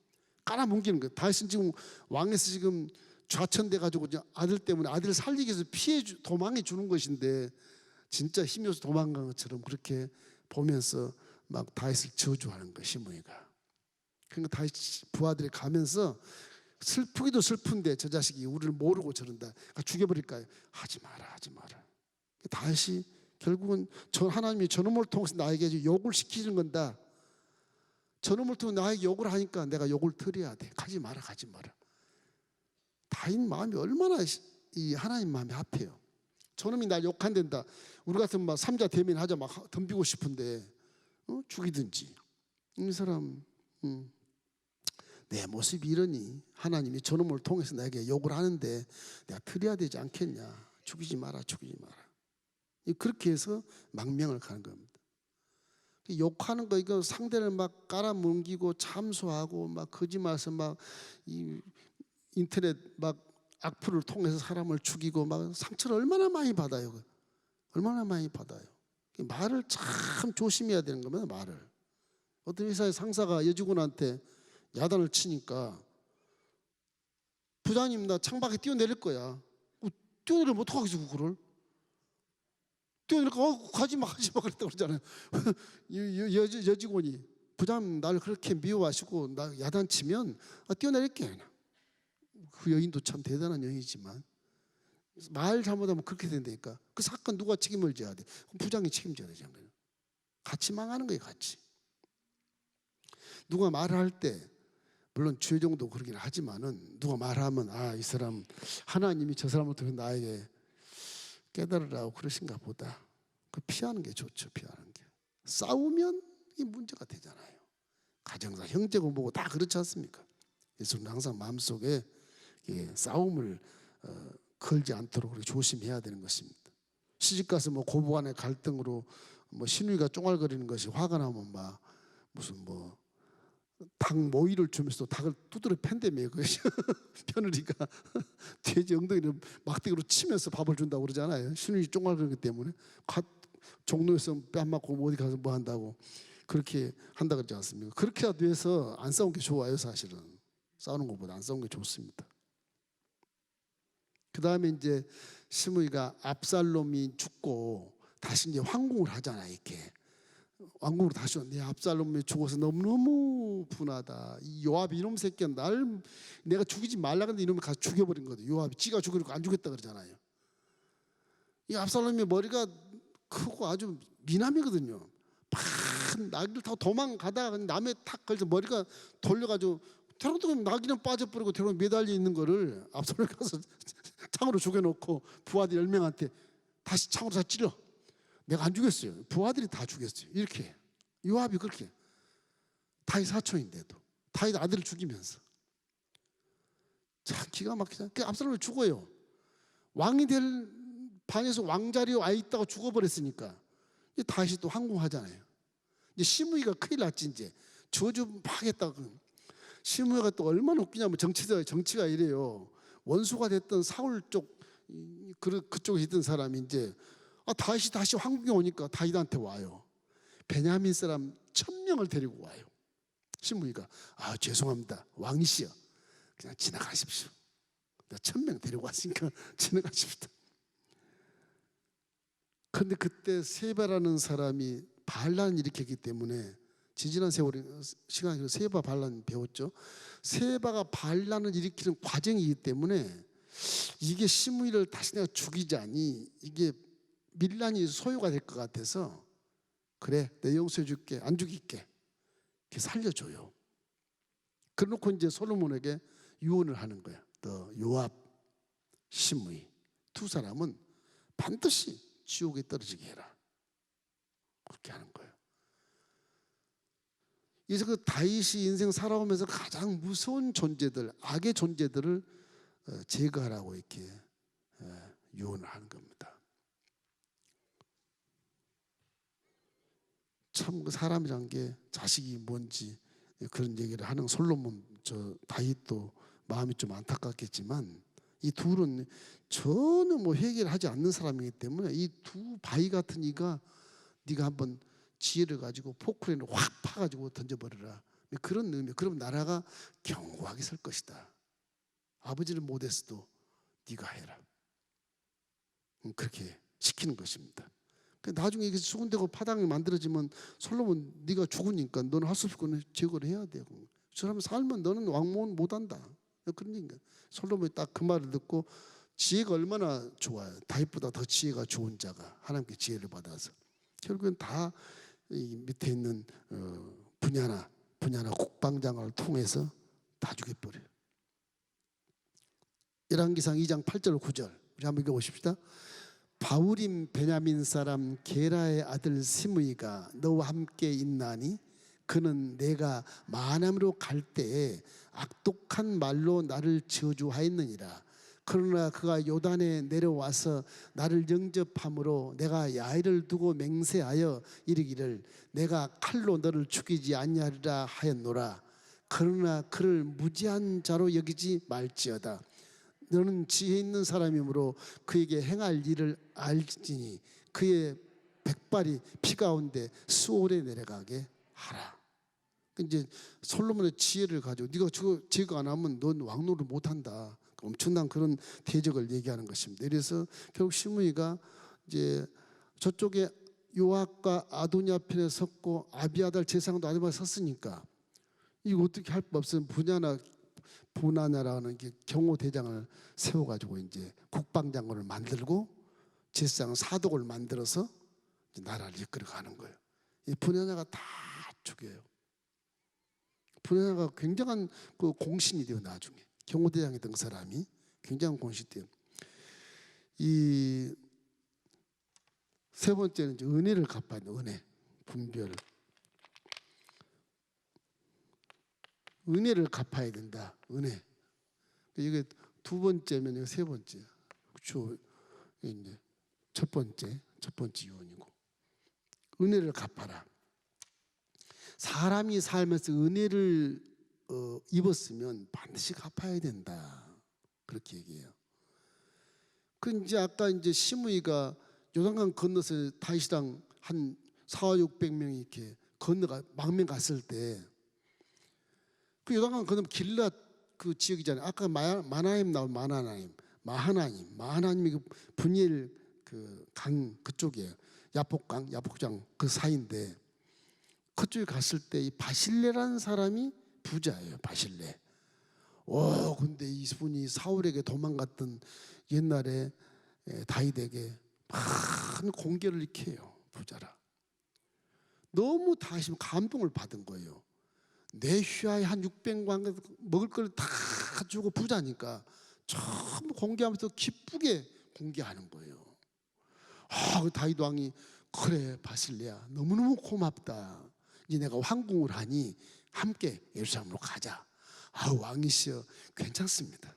깔아뭉개는 거야. 다윗은 지금 왕에서 지금 좌천돼 가지고 아들 때문에 아들을 살리기 위해서 도망해 주는 것인데 진짜 힘이 없어 도망간 것처럼 그렇게 보면서 막 다윗을 저주하는 거야, 시므이가. 그러니까 다윗 부하들이 가면서 슬프기도 슬픈데 저 자식이 우리를 모르고 저런다. 그러니까 죽여버릴까요? 하지 마라. 다윗이 결국은 하나님이 저놈을 통해서 나에게 욕을 시키는 건다. 저놈을 통해서 나에게 욕을 하니까 내가 욕을 들어야 돼. 가지 마라. 다윗 마음이 얼마나 이 하나님 마음이 합해요. 저놈이 날 욕한댄다. 우리 같으면 막 삼자 대면하자 막 덤비고 싶은데 죽이든지. 이 사람 내 모습이 이러니 하나님이 저놈을 통해서 나에게 욕을 하는데 내가 들어야 되지 않겠냐. 죽이지 마라. 그렇게 해서 망명을 가는 겁니다. 욕하는 거 이거 상대를 막 깔아뭉기고 참소하고 막 거짓말해서 막 이 인터넷 막 악플을 통해서 사람을 죽이고 막 상처를 얼마나 많이 받아요. 말을 참 조심해야 되는 겁니다. 말을. 어떤 회사의 상사가 여직원한테 야단을 치니까 부장님 나 창밖에 뛰어내릴 거야. 뛰어내리면 어떡하겠어 그거를. 뛰어내리니까 가지마 그랬다고 그러잖아요. 여직원이 부장님 나를 그렇게 미워하시고 나 야단치면 뛰어내릴게. 그 여인도 참 대단한 여인이지만 말 잘못하면 그렇게 된다니까. 그 사건 누가 책임을 져야 돼? 그럼 부장이 책임져야 되잖아요. 같이 망하는 거예요. 같이. 누가 말을 할 때 물론 죄정도 그러긴 하지만은 누가 말하면 이 사람 하나님이 저 사람을 통해 나에게 깨달으라고 그러신가 보다. 그 피하는 게 좋죠. 피하는 게. 싸우면 이 문제가 되잖아요. 가정사 형제고 뭐고 다 그렇지 않습니까? 그래서 항상 마음속에 싸움을 걸지 않도록 그렇게 조심해야 되는 것입니다. 시집가서 뭐 고부간의 갈등으로 뭐 시누이가 쫑알거리는 것이 화가 나면 막 무슨 뭐 닭 모이를 주면서 닭을 두드려 팬다며 며느리가 돼지 엉덩이를 막대기로 치면서 밥을 준다고 그러잖아요. 시누이 쫑알거리기 때문에 종로에서 뺨 맞고 어디 가서 뭐 한다고 그렇게 한다 그러지 않습니까? 그렇게 하기 위해서 안 싸우는 게 좋아요. 사실은 싸우는 것보다 안 싸우는 게 좋습니다. 그 다음에 이제 시므이가 압살롬이 죽고 다시 이제 황궁을 하잖아. 이렇게 왕궁으로 다시 왔네. 압살롬이 죽어서 너무너무 분하다. 이 요압이 이놈 새끼야 날 내가 죽이지 말라 근데 이놈이 가서 죽여버린 거거든. 요압이 지가 죽이려고 안 죽였다 그러잖아요. 이 압살롬의 머리가 크고 아주 미남이거든요. 막 나귀를 타고 도망가다가 남의 탁 걸려서 머리가 돌려가지고 테러도 나귀는 빠져버리고 테러 매달려 있는 거를 압살롬이 가서 창으로 죽여놓고 부하들 10명한테 다시 창으로 다 찔러. 내가 안 죽였어요. 부하들이 다 죽였어요. 이렇게 요압이 그렇게 다윗 사촌인데도 다윗 아들을 죽이면서 참 기가 막히잖아요. 그 압살롬이 죽어요. 왕이 될 방에서 왕자리에 와 있다가 죽어버렸으니까 이제 다시 또 항공하잖아요. 이제 시므이가 큰일 났지. 이제 저주 막 했다가 시므이가 또 얼마나 웃기냐면 정치가 이래요. 원수가 됐던 사울 쪽 그쪽에 있던 사람이 이제 다윗이 다시 황궁에 오니까 다윗한테 와요. 베냐민 사람 1000명을 데리고 와요. 시므이가 죄송합니다. 왕이시여 그냥 지나가십시오. 내가 1000명 데리고 왔으니까 지나가십시오. 그런데 그때 세바라는 사람이 반란을 일으켰기 때문에 지지난 세월이 시간이 세바 반란 배웠죠. 세바가 반란을 일으키는 과정이기 때문에 이게 시므이를 다시 내가 죽이자니 이게 밀란이 소요가 될 것 같아서 그래 내 용서해 줄게 안 죽일게 이렇게 살려줘요. 그래놓고 이제 솔로몬에게 유언을 하는 거야. 너 요압 시므이 두 사람은 반드시 지옥에 떨어지게 해라. 그렇게 하는 거예요. 그래서 그 다윗이 인생 살아오면서 가장 무서운 존재들, 악의 존재들을 제거하라고 이렇게 유언을 하는 겁니다. 참 그 사람이란 게 자식이 뭔지 그런 얘기를 하는 솔로몬 다윗도 마음이 좀 안타깝겠지만 이 둘은 전혀 뭐 회개를 하지 않는 사람이기 때문에 이 두 바위 같은 이가 네가 한번 지혜를 가지고 포크레인을 확 파가지고 던져버려라. 그런 의미. 그럼 나라가 견고하게 설 것이다. 아버지를 못했어도 네가 해라. 그렇게 시키는 것입니다. 나중에 이게 수군되고 파당이 만들어지면 솔로몬 네가 죽으니까 너는 할 수 없고 제거를 해야 되고 저 사람 살면 너는 왕무원 못한다. 그런 얘기인가. 솔로몬이 딱 그 말을 듣고 지혜가 얼마나 좋아요. 다윗보다 더 지혜가 좋은 자가 하나님께 지혜를 받아서 결국엔 다 이 밑에 있는 분야나 국방장을 통해서 다 죽여버려요. 열왕기상 2장 8절 9절 우리 한번 읽어보십시다. 바울임 베냐민 사람 게라의 아들 시므이가 너와 함께 있나니 그는 내가 마하나임으로 갈 때에 악독한 말로 나를 저주하였느니라. 그러나 그가 요단에 내려와서 나를 영접함으로 내가 야일을 두고 맹세하여 이르기를 내가 칼로 너를 죽이지 아니하리라 하였노라. 그러나 그를 무지한 자로 여기지 말지어다. 너는 지혜 있는 사람이므로 그에게 행할 일을 알지니 그의 백발이 피 가운데 수월에 내려가게 하라. 이제 솔로몬의 지혜를 가지고 네가 저거 제거 안 하면 넌 왕노를 못한다. 엄청난 그런 대적을 얘기하는 것입니다. 그래서 결국 시므이가 이제 저쪽에 요압과 아도니아 편에 섰고 아비아달 제사장도 아도니아에 섰으니까 이거 어떻게 할 법 없으면 분하냐라는 게 경호대장을 세워가지고 이제 국방장관을 만들고 제사장 사독을 만들어서 이제 나라를 이끌어가는 거예요. 이 분하냐가 다 죽여요. 분하냐가 굉장한 그 공신이 돼요. 나중에 경호대장이던 사람이 굉장한 공신이 돼요. 이 세 번째는 이제 은혜를 갚아야 돼요. 은혜 분별. 은혜를 갚아야 된다. 은혜. 이게 두 번째면 세 번째. 그렇죠. 이제 첫 번째 유언이고. 은혜를 갚아라. 사람이 살면서 은혜를 입었으면 반드시 갚아야 된다. 그렇게 얘기해요. 그 이제 아까 이제 시므이가 요단강 건너서 다윗이랑 한 400~600명이 이렇게 건너가 망명 갔을 때 그 요단강 건너면 길랏 그 지역이잖아요. 아까 마나임 나온 마나임 마하나님이 그 분이엘 그 강 그쪽에 야복장 그 사이인데 그쪽에 갔을 때 이 바실레라는 사람이 부자예요. 바실레. 근데 이분이 사울에게 도망갔던 옛날에 다윗에게 많은 공개를 일으켜요. 부자라. 너무 다시 감동을 받은 거예요. 내 휘하에 한 600만 먹을 걸 다 주고 부자니까 전부 공개하면서 기쁘게 공개하는 거예요. 그 다윗 왕이 그래 바실레야 너무너무 고맙다. 이제 내가 황궁을 하니 함께 예루살렘으로 가자. 왕이시여 괜찮습니다.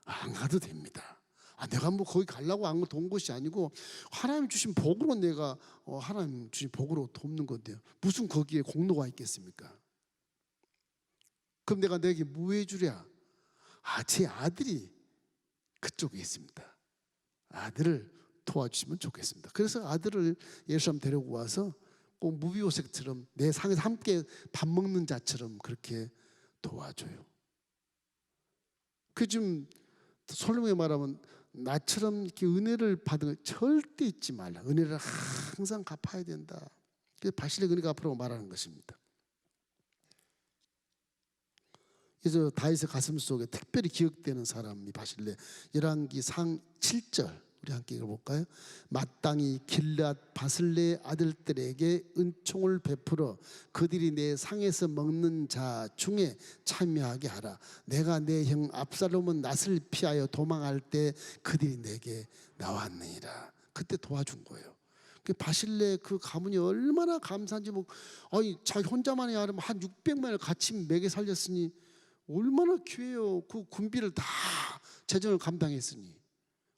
안 가도 됩니다. 내가 뭐 거기 가려고 안 돈 것이 아니고 하나님 주신 복으로 내가 하나님 주신 복으로 돕는 건데요. 무슨 거기에 공로가 있겠습니까? 그럼 내가 내게 뭐 해주랴? 제 아들이 그쪽에 있습니다. 아들을 도와주시면 좋겠습니다. 그래서 아들을 예루살렘 데리고 와서 꼭 무비오색처럼 내 상에서 함께 밥 먹는 자처럼 그렇게 도와줘요. 좀 솔로몬이 말하면 나처럼 이렇게 은혜를 받은 걸 절대 잊지 말라. 은혜를 항상 갚아야 된다. 그래서 바실레 은혜가 앞으로 말하는 것입니다. 그래서 다윗의 가슴 속에 특별히 기억되는 사람이 바실레. 열왕기상 7절 우리 함께 읽어볼까요? 마땅히 길앗 바슬레의 아들들에게 은총을 베풀어 그들이 내 상에서 먹는 자 중에 참여하게 하라. 내가 내 형 압살롬은 낫을 피하여 도망할 때 그들이 내게 나왔느니라. 그때 도와준 거예요. 그 바실레 그 가문이 얼마나 감사한지 자기 혼자만이 아니면 한 600만을 같이 먹여 살렸으니 얼마나 귀해요. 그 군비를 다 재정을 감당했으니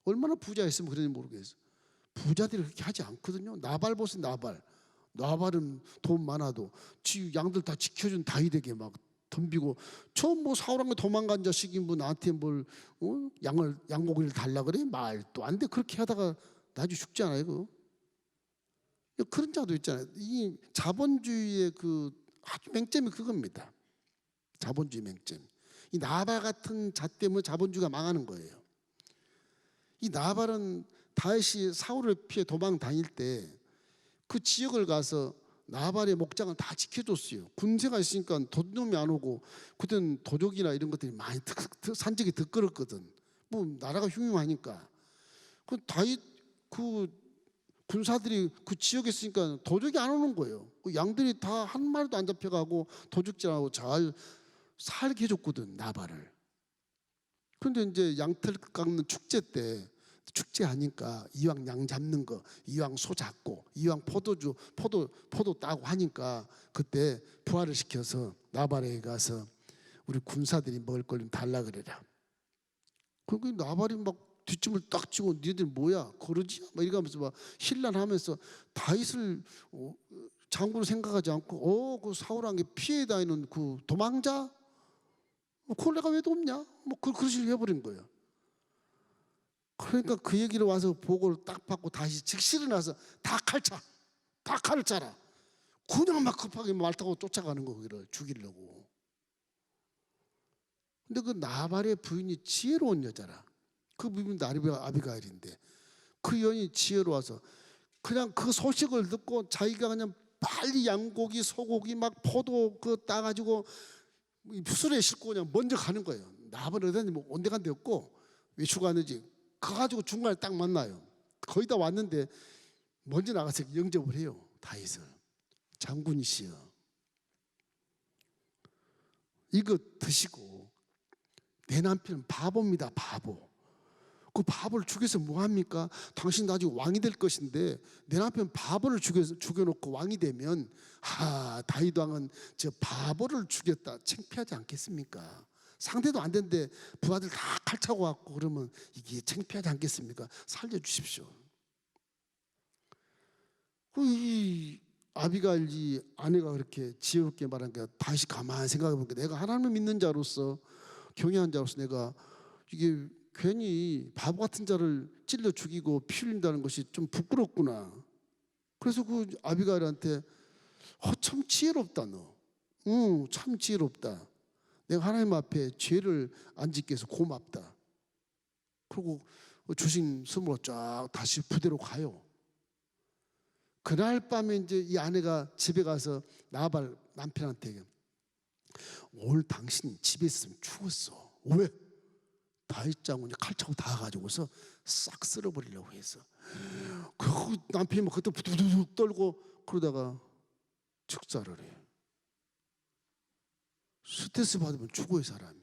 얼마나 부자였으면 그런지 모르겠어요. 부자들이 그렇게 하지 않거든요. 나발 보세요. 나발은 돈 많아도 양들 다 지켜준 다윗에게 막 덤비고 처음 사울왕에 도망간 자식이 나한테 양고기를 달라 그래? 말도 안 돼. 그렇게 하다가 나중에 죽잖아요. 그거. 그런 자도 있잖아요. 이 자본주의의 그 아주 맹점이 그겁니다. 자본주의 맹점. 이 나발 같은 자 때문에 자본주의가 망하는 거예요. 이 나발은 다윗이 사울을 피해 도망 다닐 때 그 지역을 가서 나발의 목장을 다 지켜줬어요. 군세가 있으니까 도둑놈이 안 오고 그때는 도적이나 이런 것들이 많이 산적이 득거렸거든. 나라가 흉흉하니까. 그 다윗 그 군사들이 그 지역에 있으니까 도적이 안 오는 거예요. 그 양들이 다 한 마리도 안 잡혀가고 도적질하고 잘 살게 해줬거든 나발을. 그런데 이제 양털 깎는 축제 때 축제하니까 이왕 양 잡는 거, 이왕 소 잡고, 이왕 포도 따고 하니까 그때 부활을 시켜서 나발에게 가서 우리 군사들이 먹을 걸 좀 달라 그래라. 그리고 나발이 막 뒷짐을 딱 쥐고 니들 뭐야 거르지야? 막 이러면서 막 신란하면서 다윗을 장군을 생각하지 않고 그 사울왕에 피해 다니는 그 도망자? 그걸 내가 왜 돕냐? 그런 식으로 해버린 거예요. 그러니까 그 얘기를 와서 보고를 딱 받고 다시 즉시 일어나서 다 칼을 차라. 그냥 막 급하게 말 타고 쫓아가는 거 거기를 죽이려고. 근데 그 나발의 부인이 지혜로운 여자라. 그 부인이 아비가일인데 그 여인이 지혜로워서 그냥 그 소식을 듣고 자기가 그냥 빨리 양고기, 소고기 막 포도 따가지고 수레에 싣고 그냥 먼저 가는 거예요. 나발은 어디든지 온데간데 없고 외출 가는지 가가지고 중간에 딱 만나요. 거의 다 왔는데 먼저 나가서 영접을 해요. 다윗을. 장군이시여 이거 드시고 내 남편은 바보입니다. 바보. 그 바보를 죽여서 뭐합니까? 당신 나중에 왕이 될 것인데 내 남편 바보를 죽여놓고 왕이 되면 다윗 왕은 저 바보를 죽였다 창피하지 않겠습니까? 상대도 안 되는데 부하들 다 칼 차고 왔고 그러면 이게 창피하지 않겠습니까? 살려주십시오. 이 아비가일 이 아내가 그렇게 지혜롭게 말하니까 다시 가만히 생각해보니까 내가 하나님을 믿는 자로서 경외한 자로서 내가 이게 괜히 바보 같은 자를 찔러 죽이고 피 흘린다는 것이 좀 부끄럽구나. 그래서 그 아비가일한테 참 지혜롭다 너. 참 지혜롭다. 내가 하나님 앞에 죄를 안 짓게 해서 고맙다. 그리고 조심스러워 쫙 다시 부대로 가요. 그날 밤에 이제 이 아내가 집에 가서 나발 남편한테 오늘 당신 집에 있으면 죽었어. 왜? 다윗 장군이 칼 차고 다 가지고서 싹 쓸어버리려고 해서. 그 남편이 막 그때 부두둑 떨고 그러다가 즉사를 해. 스트레스 받으면 죽어요 사람이.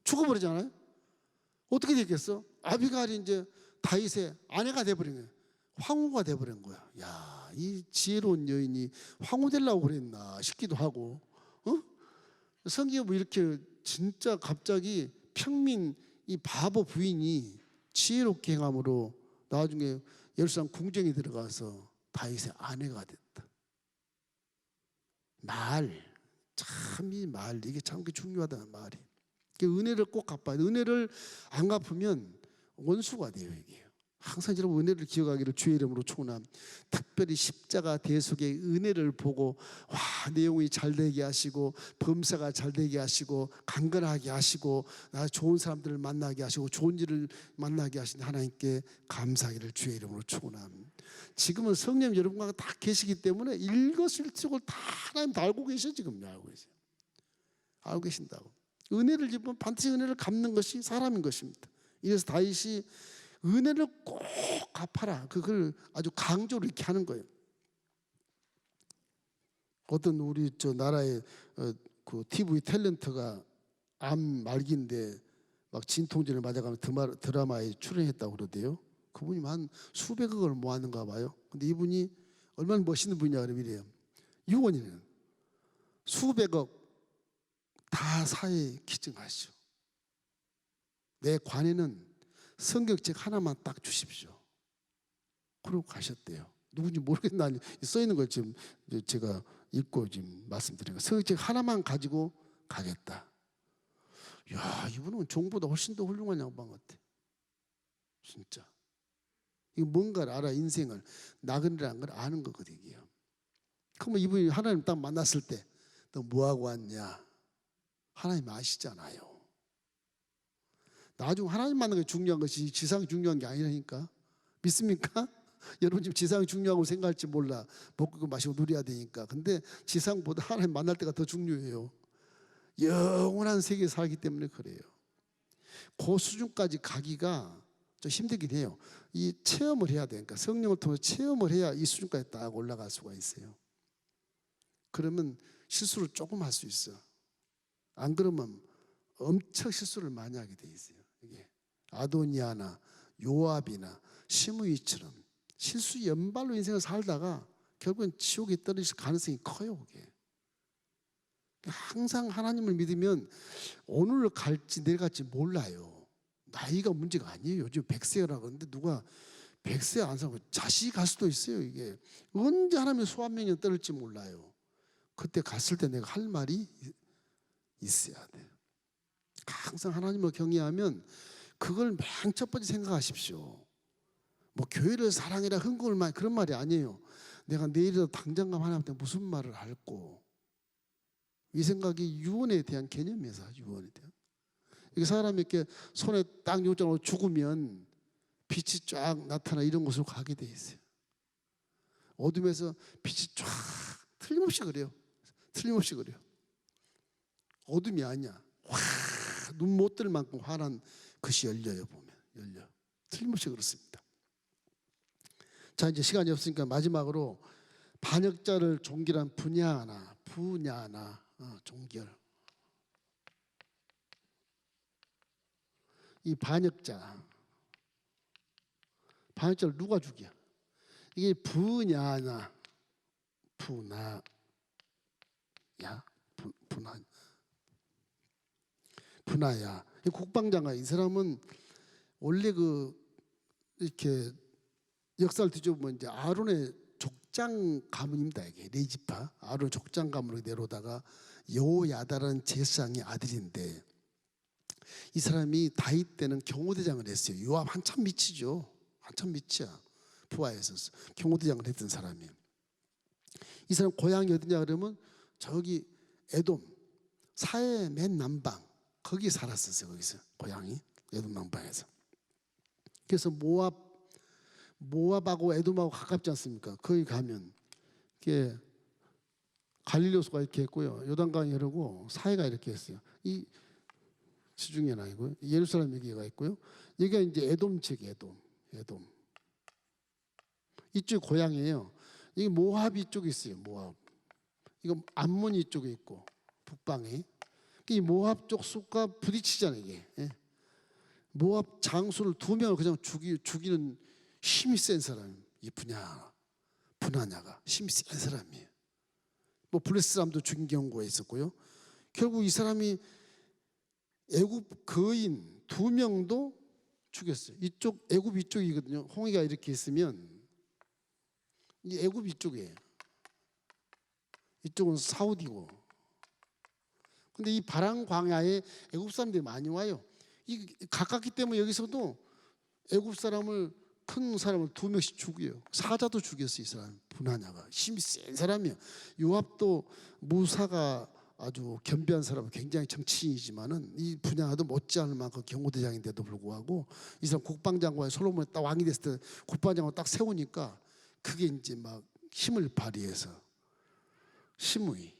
죽어버리잖아요. 어떻게 됐겠어? 아비가일이 이제 다윗의 아내가 돼버린 거예요. 황후가 돼버린 거야. 야, 이 지혜로운 여인이 황후 되려고 그랬나 싶기도 하고. 성경에 뭐 이렇게 진짜 갑자기 평민 이 바보 부인이 지혜롭게 행함으로 나중에 예루살렘 궁정에 들어가서 다윗의 아내가 됐다. 참 이 말 이게 참 중요하다 말이. 은혜를 꼭 갚아야 돼. 은혜를 안 갚으면 원수가 돼요 이게. 항상 여러분 은혜를 기억하기를 주의 이름으로 축원합니다. 특별히 십자가 대속의 은혜를 보고 와 내용이 잘 되게 하시고 범사가 잘 되게 하시고 강건하게 하시고 나 좋은 사람들을 만나게 하시고 좋은 일을 만나게 하신 하나님께 감사하기를 주의 이름으로 축원합니다. 지금은 성령 여러분과 다 계시기 때문에 일거수일투족을 다 하나님 다 알고 계셔. 지금 알고 계세요. 알고 계신다고. 은혜를 입으면 반드시 은혜를 갚는 것이 사람인 것입니다. 이래서 다윗이 은혜를 꼭 갚아라. 그걸 아주 강조로 이렇게 하는 거예요. 어떤 우리 저 나라의 그 TV 탤런트가 암 말기인데 막 진통제를 맞아가면 드라마에 출연했다고 그러대요. 그분이 한 수백억을 모았는가 봐요. 근데 이분이 얼마나 멋있는 분이냐 그러면 이래요. 유언이는 수백억 다 사회에 기증하시오. 내 관에는 성경책 하나만 딱 주십시오. 그러고 가셨대요. 누군지 모르겠나 써 있는 걸 지금 제가 읽고 지금 말씀드린 거. 성경책 하나만 가지고 가겠다. 야, 이분은 종보다 훨씬 더 훌륭한 양반 같아. 진짜. 이거 뭔가를 알아. 인생을 나그네라는 걸 아는 거거든요. 그러면 이분이 하나님 딱 만났을 때 너 뭐하고 왔냐? 하나님 아시잖아요. 나중 하나님 만나는 게 중요한 것이 지상이 중요한 게 아니라니까. 믿습니까? 여러분 지금 지상이 중요하고 생각할지 몰라. 먹고 마시고 누려야 되니까. 근데 지상보다 하나님 만날 때가 더 중요해요. 영원한 세계에 살기 때문에 그래요. 그 수준까지 가기가 좀 힘들긴 해요. 이 체험을 해야 되니까 성령을 통해서 체험을 해야 이 수준까지 딱 올라갈 수가 있어요. 그러면 실수를 조금 할 수 있어. 안 그러면 엄청 실수를 많이 하게 돼 있어요. 이게 아도니아나 요압이나 시므이처럼 실수 연발로 인생을 살다가 결국은 지옥에 떨어질 가능성이 커요. 그게. 항상 하나님을 믿으면 오늘 갈지 내일 갈지 몰라요. 나이가 문제가 아니에요. 요즘 100세라고 하는데 누가 100세 안 살고 자식이 갈 수도 있어요. 이게 언제 하나님의 소환명령이 떨어질지 몰라요. 그때 갔을 때 내가 할 말이 있어야 돼요. 항상 하나님을 경외하면 그걸 맨 첫 번째 생각하십시오. 뭐 교회를 사랑해라 흥분을 그런 말이 아니에요. 내가 내일이라도 당장 가면 하나님한테 무슨 말을 할고. 이 생각이 유언에 대한 개념이에요. 유언에 대한. 이게 사람이 이렇게 손에 딱 요장으로 죽으면 빛이 쫙 나타나 이런 곳으로 가게 돼 있어요. 어둠에서 빛이 쫙 틀림없이 그래요. 틀림없이 그래요. 어둠이 아니야. 눈 못 뜰 만큼 환한 것이 열려요. 보면 열려. 틀림없이 그렇습니다. 자, 이제 시간이 없으니까 마지막으로 반역자를 종결한 분야나 종결. 이 반역자를 누가 죽여? 이게 분야야. 분하야. 국방장관 이 사람은 원래 이렇게 역사를 뒤져보면 이제 아론의 족장 가문입니다. 이게 레지파 아론 족장 가문으로 내려오다가 여호야다라는 제사장의 아들인데 이 사람이 다윗 때는 경호대장을 했어요. 요압 한참 밑이죠. 한참 밑이야. 부하에서 경호대장을 했던 사람이에요. 이 사람 고향이 어디냐 그러면 저기 에돔 사해 맨 남방 거기 살았었어요. 거기서 고향이 에돔 남방에서. 그래서 모압하고 에돔하고 가깝지 않습니까? 거기 가면 이게 갈릴리호수가 이렇게 있고요, 요단강이 흐르고 사해가 이렇게 있어요. 이 지중해는 아니고요, 예루살렘 여기가 있고요. 여기가 이제 에돔 지역, 에돔. 이쪽 고향이에요. 이게 모압 이쪽에 있어요. 모압. 이거 암몬 이쪽에 있고 북방에. 이 모압 쪽 숲과 부딪히잖아요. 이게. 예. 모압 장수를 2명을 그냥 죽이는 힘이 센 사람. 이 분하냐가 힘이 센 사람이에요. 뭐 블레스 사람도 죽인 경우가 있었고요. 결국 이 사람이 애굽 거인 2명도 죽였어요. 이쪽 애굽 이쪽이거든요. 홍해가 이렇게 있으면 이 애굽 이쪽이에요. 이쪽은 사우디고. 근데 이 바람 광야에 애굽 사람들이 많이 와요. 이 가깝기 때문에 여기서도 애굽 사람을 큰 사람을 2명씩 죽여요. 사자도 죽였어요. 이 사람 분하냐가 힘이 센 사람이에요. 요압도 무사가 아주 겸비한 사람은 굉장히 정치인이지만은 이 분야도 못지않을 만큼 경호대장인데도 불구하고 이 사람 국방장관이 솔로몬이 딱 왕이 됐을 때 국방장관 딱 세우니까 그게 이제 막 힘을 발휘해서 시므이,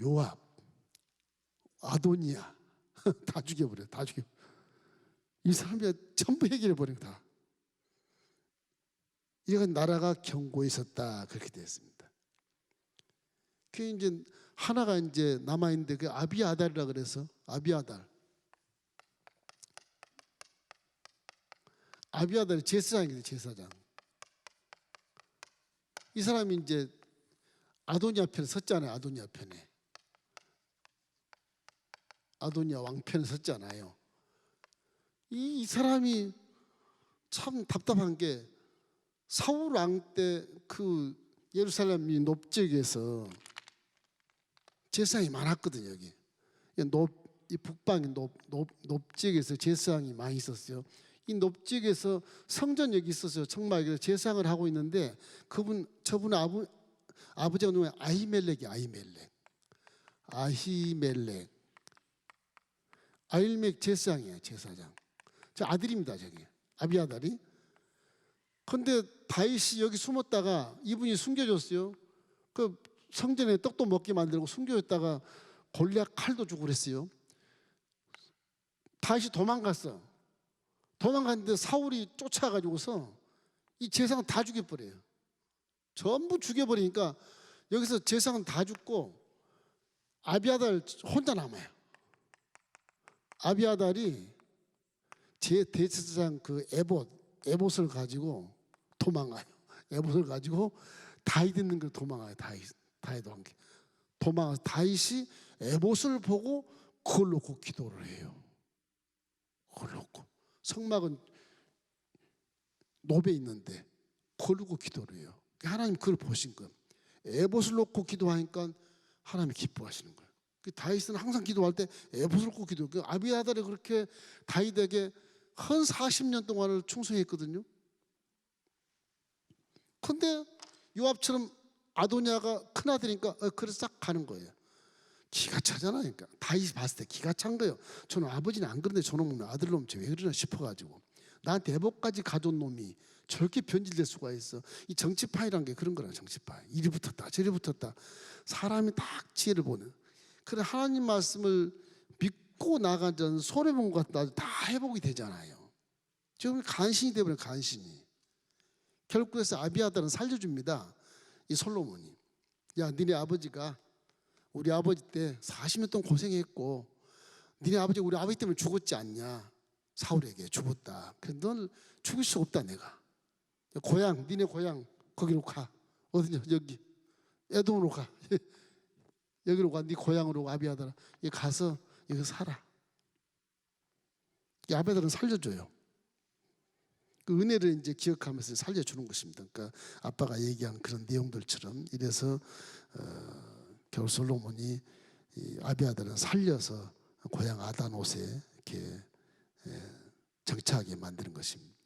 요압, 아도니아 다 죽여버려요. 다 죽여. 이 사람이 전부 해결해버린 거 다. 이건 나라가 경고에 있었다 그렇게 되었습니다. 그 이제 하나가 이제 남아 있는데 그 아비아달이라 그래서 아비아달이 제사장이거든요. 제사장. 이 사람이 이제 아도니아 편에 섰잖아요. 아도니아 편에. 아도니아 왕편에 섰잖아요. 이 사람이 참 답답한 게 사울 왕 때 그 예루살렘 이 높지역에서 제사장이 많았거든요. 여기 이 북방의 높지역에서 제사장이 많이 있었어요. 이 높지역에서 성전 여기 있었어요. 정말 제사장을 하고 있는데 저분 아버지가 누구냐? 아히멜렉 제사장이에요. 제사장. 저 아들입니다. 저기 아비아달이. 근데 다윗이 여기 숨었다가 이분이 숨겨줬어요. 그 성전에 떡도 먹게 만들고 숨겨줬다가 골리앗 칼도 주고 그랬어요. 다윗이 도망갔어. 도망갔는데 사울이 쫓아가지고서 이 제사장 다 죽여버려요. 전부 죽여버리니까 여기서 제사장은 다 죽고 아비아달 혼자 남아요. 아비아달이 제 대제사장 그 에봇을 가지고 도망가요. 에봇을 가지고 다윗 있는 걸 도망가요. 다윗과 함께 도망가서 다윗이 에봇을 보고 그걸 놓고 기도를 해요. 그걸 놓고 성막은 노베 있는데 그걸 놓고 기도를 해요. 하나님 그걸 보신 거예요. 에봇을 놓고 기도하니까 하나님이 기뻐하시는 거예요. 다윗은 항상 기도할 때 에봇을 놓고 기도해요. 아비아달이 그렇게 다윗에게 한 40년 동안을 충성했거든요. 근데 요압처럼 아도니아가 큰아들이니까 그래서 싹 가는 거예요. 기가 차잖아요. 그러니까 다윗이 봤을 때 기가 찬 거예요. 저는 아버지는 안 그런데 저놈은 아들놈 왜 그러나 싶어가지고 나한테 에봇까지 가져온 놈이 저렇게 변질될 수가 있어. 이 정치파이란 게 그런 거라. 정치파 이리 붙었다 저리 붙었다. 사람이 딱 지혜를 보는. 그래 하나님 말씀을 믿고 나가던 솔로몬과 다 회복이 되잖아요. 지금 간신이 되버려. 간신이. 결국 그래서 아비아달은 살려줍니다. 이 솔로몬이. 야 니네 아버지가 우리 아버지 때 40년 동안 고생했고 니네 아버지 우리 아버지 때문에 죽었지 않냐. 사울에게 죽었다. 그래서 넌 죽일 수 없다. 내가 고향 니네 고향 거기로 가. 어디냐 여기 에돔으로 가. 여기로 가. 네 고향으로 아비아달아 여기 가서 여기 살아. 이 아비아달은 살려줘요. 그 은혜를 이제 기억하면서 살려주는 것입니다. 그러니까 아빠가 얘기한 그런 내용들처럼 이래서 겨울 솔로몬이 이 아비아달은 살려서 고향 아다노스에 이렇게 정착하게 만드는 것입니다.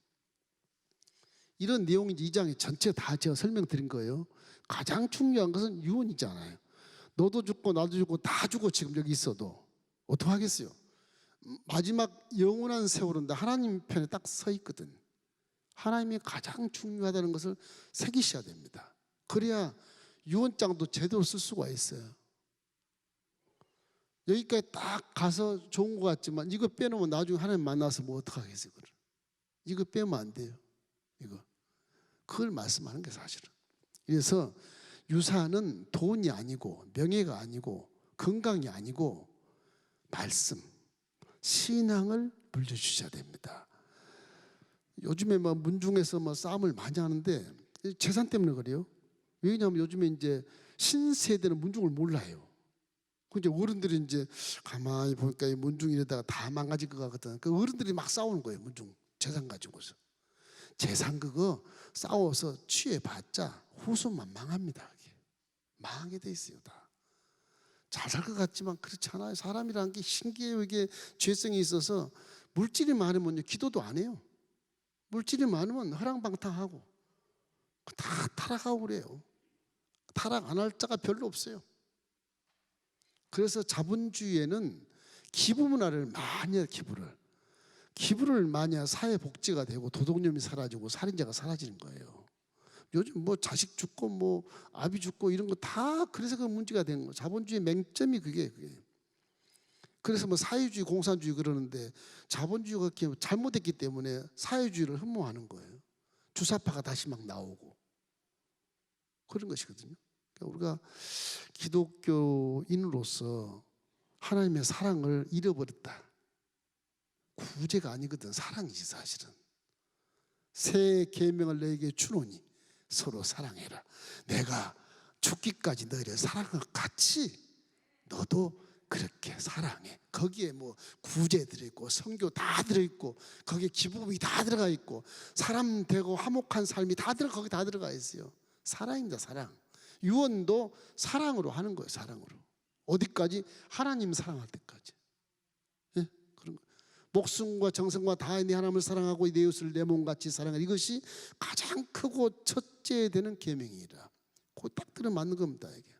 이런 내용이 2장에 전체 다 제가 설명드린 거예요. 가장 중요한 것은 유언이잖아요. 너도 죽고 나도 죽고 다 죽고 지금 여기 있어도 어떡하겠어요? 마지막 영원한 세월인데 하나님 편에 딱 서 있거든. 하나님이 가장 중요하다는 것을 새기셔야 됩니다. 그래야 유언장도 제대로 쓸 수가 있어요. 여기까지 딱 가서 좋은 것 같지만 이거 빼놓으면 나중에 하나님 만나서 뭐 어떡하겠어요. 이거 빼면 안 돼요. 이거 그걸 말씀하는 게 사실은. 그래서 유산은 돈이 아니고 명예가 아니고 건강이 아니고 말씀, 신앙을 물려주셔야 됩니다. 요즘에 뭐 문중에서 뭐 싸움을 많이 하는데 재산 때문에 그래요. 왜냐하면 요즘에 이제 신세대는 문중을 몰라요. 근데 어른들이 이제 가만히 보니까 이 문중 이러다가 다 망가질 것 같거든. 그 어른들이 막 싸우는 거예요. 문중 재산 가지고서. 재산 그거 싸워서 취해봤자 후손만 망합니다. 망하게 돼 있어요. 다. 잘 살 것 같지만 그렇지 않아요. 사람이라는 게 신기해요. 이게 죄성이 있어서 물질이 많으면 기도도 안 해요. 물질이 많으면 허랑방탕하고 다 타락하고 그래요. 타락 안 할 자가 별로 없어요. 그래서 자본주의에는 기부 문화를 많이 해요. 기부를 많이 해야 사회복지가 되고 도덕념이 사라지고 살인자가 사라지는 거예요. 요즘 뭐 자식 죽고 뭐 아비 죽고 이런 거 다 그래서 그 문제가 되는 거예요. 자본주의 맹점이 그게. 그래서 뭐 사회주의 공산주의 그러는데 자본주의가 그렇게 잘못했기 때문에 사회주의를 흠모하는 거예요. 주사파가 다시 막 나오고 그런 것이거든요. 그러니까 우리가 기독교인으로서 하나님의 사랑을 잃어버렸다. 구제가 아니거든. 사랑이지 사실은. 새 계명을 너에게 주노니 서로 사랑해라. 내가 죽기까지 너희를 사랑한 것 같이 너도 그렇게 사랑해. 거기에 뭐 구제 들어있고 선교 다 들어있고 거기에 기부금이 다 들어가 있고 사람 되고 화목한 삶이 거기 다 들어가 있어요. 사랑입니다. 사랑. 유언도 사랑으로 하는 거예요. 사랑으로. 어디까지? 하나님 사랑할 때까지. 예? 그런 거. 목숨과 정성과 다해 네 하나님을 사랑하고 내 이웃을 내 몸같이 사랑하라. 이것이 가장 크고 첫째 되는 계명이라. 그거 딱 들어맞는 겁니다. 이게.